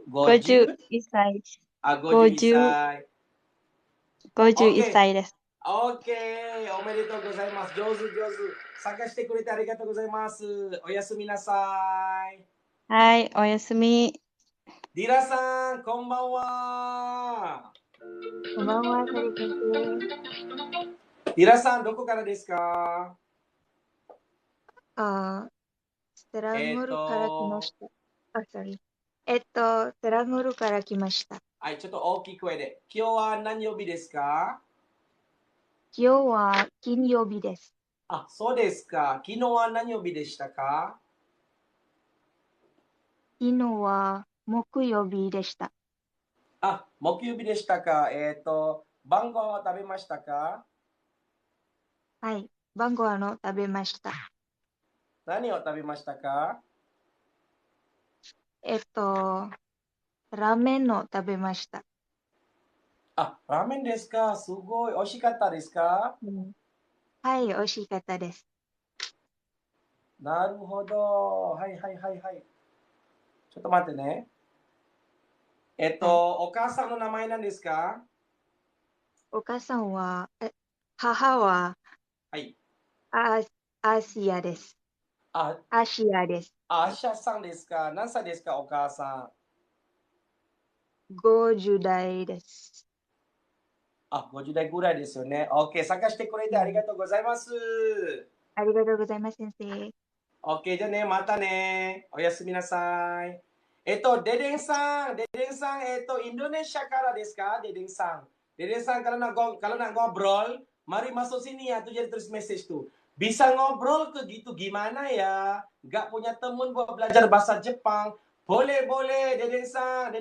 Speaker 5: 51歳。
Speaker 1: 51歳。
Speaker 5: 51歳です。
Speaker 1: OK。おめでとうございます。上手。参加してくれてありがとうございます。おやすみなさい。
Speaker 5: はい、おやすみ。
Speaker 1: ディラさん、こんばんは。
Speaker 5: こんばんは、先
Speaker 1: ディラさん、どこからですか？
Speaker 5: ステランゴルから来ました。ステランゴルから来ました。
Speaker 1: はい、ちょっと大きい声で。今日は何曜日ですか？
Speaker 5: 今日は金曜日です。
Speaker 1: そうですか。昨日は何曜日でしたか？
Speaker 5: 昨日は木曜日でした。
Speaker 1: 木曜日でしたか。晩ご飯は食べましたか？
Speaker 5: はい、晩ご飯を食べました。
Speaker 1: 何を食べましたか？
Speaker 5: ラーメンを食べました。
Speaker 1: ラーメンですか。すごい。美味しかったですか？
Speaker 5: はい、美味しかったです。
Speaker 1: Naruhodo. Hai, hai, hai, hai. ちょっと待ってね。
Speaker 5: はい。
Speaker 1: お母さんの名前なんですか？
Speaker 5: お母さんは、母は
Speaker 1: はい。
Speaker 5: ア、アシアです。
Speaker 1: あ、
Speaker 5: アシアです。
Speaker 1: ア
Speaker 5: はい。
Speaker 1: ーシャさんですか？何歳ですか、お母さん。
Speaker 5: 50代です。
Speaker 1: あ、50代ぐらいですよね。OK。探してくれてありがとうございます。
Speaker 5: ありがとうございます、先生。
Speaker 1: OK。じゃあね、またね。おやすみなさい。デデンさん、インドネシアからですか？デデンさん。デデンさん, kalau nak ngobrol, mari masuk sini ya, tuh jadi tulis message tuh. Bisa ngobrol tuh gitu gimana ya? Gak punya temen buat belajar bahasa Jepang. Boleh, boleh, Deden Sang,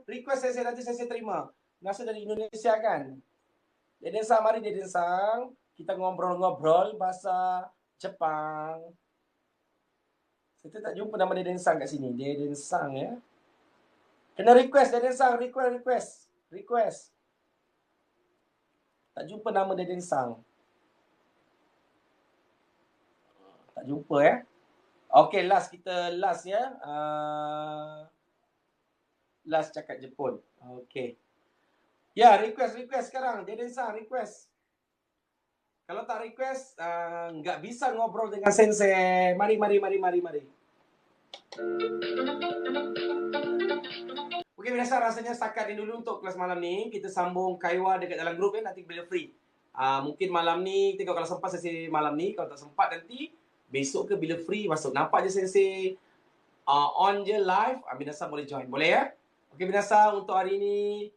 Speaker 1: request saya nanti saya terima. Nasa dari Indonesia kan? Deden Sang, mari Deden Sang, kita ngobrol-ngobrol bahasa Jepang. Saya tak jumpa nama Deden Sang kat sini. Deden Sang ya. Kena request Deden Sang, request. Tak jumpa nama Deden Sang. Tak jumpa ya. Okay, last ya. Last cakap Jepun. Okay. Ya, request sekarang. Deden Sang, request. Kalau tak request, nggak bisa ngobrol dengan sensei. Mari. Oke, biasa rasanya setakat ini dulu untuk kelas malam ni. Kita sambung kaiwa dekat dalam grup ya, nanti bila free. Mungkin malam ni, tengok kalau sempat sesi malam ni. Kalau tak sempat nanti, besok ke bila free masuk. Nampak je sensei on je live. Minasa boleh join. Boleh ya? Oke, Minasa untuk hari ini.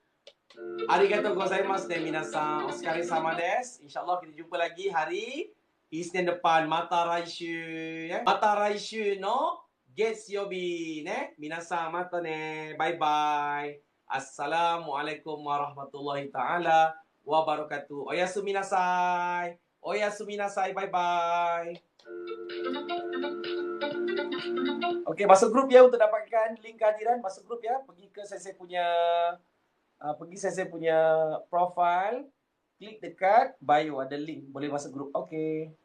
Speaker 1: Arigatou gozaimasu ne minasan. Oskare sama desu. InsyaAllah kita jumpa lagi hari Isnin depan. Mata raishu. Ya? Mata raishu no Getsuyobi. Ne? Minasan mata ne. Bye-bye. Assalamualaikum warahmatullahi ta'ala wabarakatuh. Oyasumi nasai. Oyasumi nasai. Bye-bye. Oke, masuk grup ya untuk dapatkan link kehadiran. Masuk grup ya. Pergi ke saya punya profile, klik dekat bio ada link, boleh masuk grup. Okey.